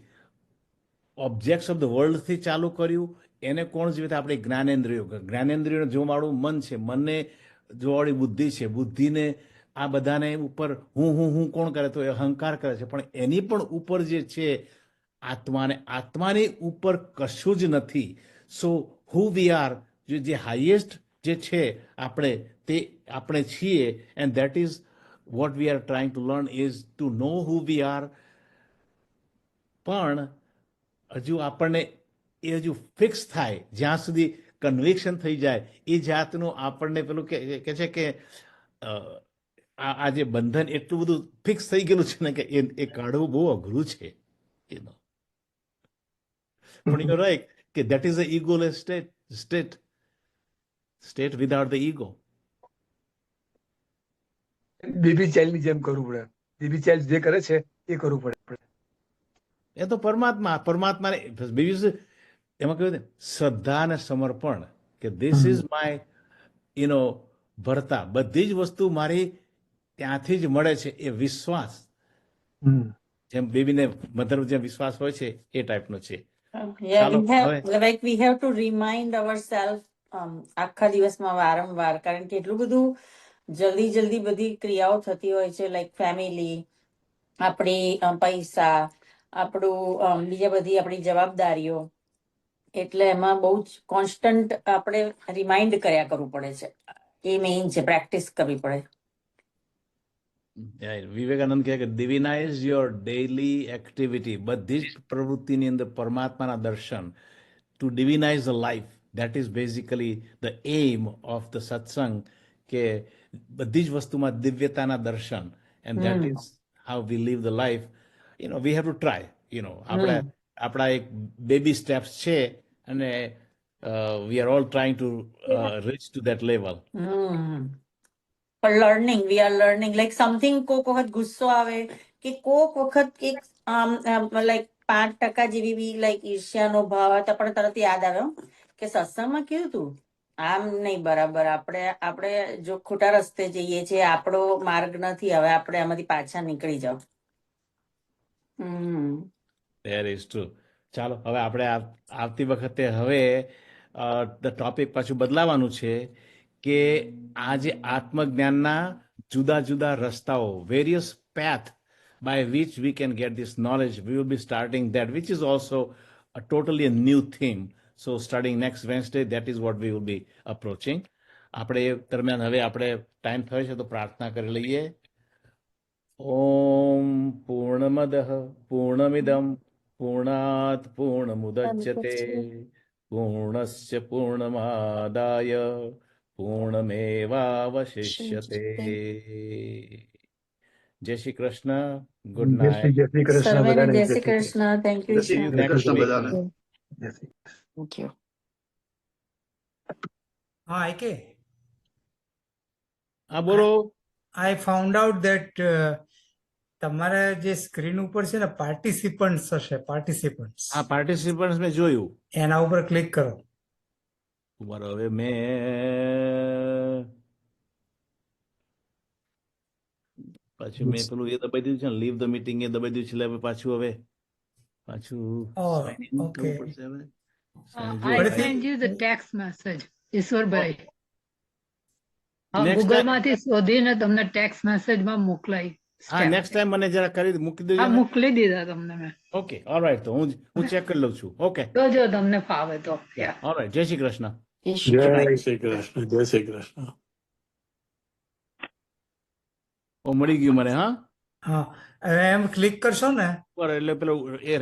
ઓબ્જેક્ટ્સ ઓફ ધ વર્લ્ડથી ચાલુ કર્યું. એને કોણ જીવે? આપણે જ્ઞાનેન્દ્રિયો. જ્ઞાનેન્દ્રિયોને જોવાવાળું મન છે, મનને જોવાવાળી બુદ્ધિ છે, બુદ્ધિને આ બધાને ઉપર હું કોણ કરે? તો એ અહંકાર કરે છે. પણ એની પણ ઉપર જે છે આત્માને, આત્માની ઉપર કશું જ નથી. સો હુ વી આર, જે હાઈએસ્ટ જે છે આપણે, તે આપણે છીએ. And that is what we are trying to learn is to know who we are. પણ હજુ આપણને એ હજુ ફિક્સ થાય, જ્યાં સુધી કન્વિક્શન થઈ જાય, એ જાતનું આપણને પેલું કે છે કે આ જે બંધન એટલું બધું ફિક્સ થઈ ગયેલું છે ને કે એ કાઢવું બહુ અઘરું છે. પણ યુ રાઈટ કે that is a egoless state without the ego. Baby ચાઇલ્ડની જેમ કરવું પડે. બેબી ચાઇલ્ડ જે કરે છે એ કરવું પડે. એ તો પરમાત્માને બીજું એમાં કહ્યું ને, શ્રદ્ધા અને સમર્પણ, કે ધીસ ઇઝ માય ભરતા. બધી જ વસ્તુ મારી ત્યાંથી જ મળે છે. એ વિશ્વાસ, જેમ બેબીને મધર જેમ વિશ્વાસ હોય છે એ ટાઈપનો છે. Yeah, ચાલો we have to remind ourselves આખા દિવસમાં વારંવાર, કારણ કે એટલું બધું જલ્દી બધી ક્રિયાઓ થતી હોય છે, લાઈક ફેમિલી, આપણી પૈસા, આપણું બીજા બધી આપણી જવાબદારીઓ. એટલે એમાં બહુ જ કોન્સ્ટન્ટ આપણે રિમાઇન્ડ કર્યા કરવું પડે છે. એ મેઇન છે, પ્રેક્ટિસ કરવી પડે. વિવેકાનંદ કહે કે ડિવિનાઇઝ યોર ડેઇલી એક્ટિવિટી. બધી જ પ્રવૃત્તિની અંદર પરમાત્માના દર્શન. To divinize the life, that is basically the aim of the સત્સંગ. કે બધી જ વસ્તુમાં દિવ્યતાના દર્શન. And that is how we live the life. We have to try. આપણે આપણા એક બેબી સ્ટેપ્સ છે, અને we are all trying to reach to that level. પણ we are learning, like something કોક વખત ગુસ્સો આવે કે કોક વખત એક લાઈક 5% જેવી બી લાઈક ઈર્ષ્યાનો ભાવ આવે તો પણ તરત યાદ આવે કે સત્સંગમાં કીધું તું આમ નહીં બરાબર, આપણે જો ખોટા રસ્તે જઈએ છીએ, આપણો માર્ગ નથી, હવે આપણે આમાંથી પાછા નીકળી જાવ. That is true. ચાલો હવે આપણે આવતી વખતે હવે ટોપિક પાછું બદલાવાનું છે કે આ જે આત્મજ્ઞાનના જુદા જુદા રસ્તાઓ various path by which we can get this knowledge. We will be starting that, which is also a totally a new theme. So starting next Wednesday, that is what we will be approaching. આપણે એ દરમિયાન હવે આપણે time થયો છે તો પ્રાર્થના કરી લઈએ. ઓમ પૂર્ણમદઃ પૂર્ણમિદં પૂર્ણાત પૂર્ણમુદચ્યતે પૂર્ણસ્ય પૂર્ણમાદાય પૂર્ણમેવાવશિષ્યતે. જય શ્રી કૃષ્ણ. Good night. જય શ્રી કૃષ્ણ સર્વેને બધાને. જય શ્રી કૃષ્ણ. Thank you. જય શ્રી Next કૃષ્ણ week. બધાને. જય શ્રી થેન્ક યુ. IK, હા બોલો. I found out that તમારા જે સ્ક્રીન ઉપર છે ને પાર્ટિસિપન્ટ્સ હશે, પાર્ટિસિપન્ટ્સ આ પાર્ટિસિપન્ટ્સ મેં જોયું. એના ઉપર ક્લિક કરો. બરાબર. હવે મેં પાછું મેં પેલું એ દબાઈ દીધું છે ને લીવ ધ મીટિંગ એ દબાઈ દીધું છે એટલે હવે પાછું Oh, sign in okay. કરવું પડશે હવે. Sign But I if send you the text message, Ishwarbhai. Next time- Google માંથી શોધીને તમને ટેક્સ્ટ મેસેજ માં મોકલાઈ. હા નેક્સ્ટ ટાઈમ મને જરા કરી મૂકી દેજો હા ને. મોકલી દીધા તમને મેં. Okay alright. તો હું ચેક કરી લઉં છું. ઓકે જોજો તમને ફાવે તો. Yeah. ઓલરાઈટ. જય શ્રી કૃષ્ણ. જય શ્રી કૃષ્ણ. જય શ્રી કૃષ્ણ. જય શ્રી કૃષ્ણ. ઓ મળી ગયું મને. હા હા, હવે એમ ક્લિક કરશો ને બરાબર. એટલે પેલું એ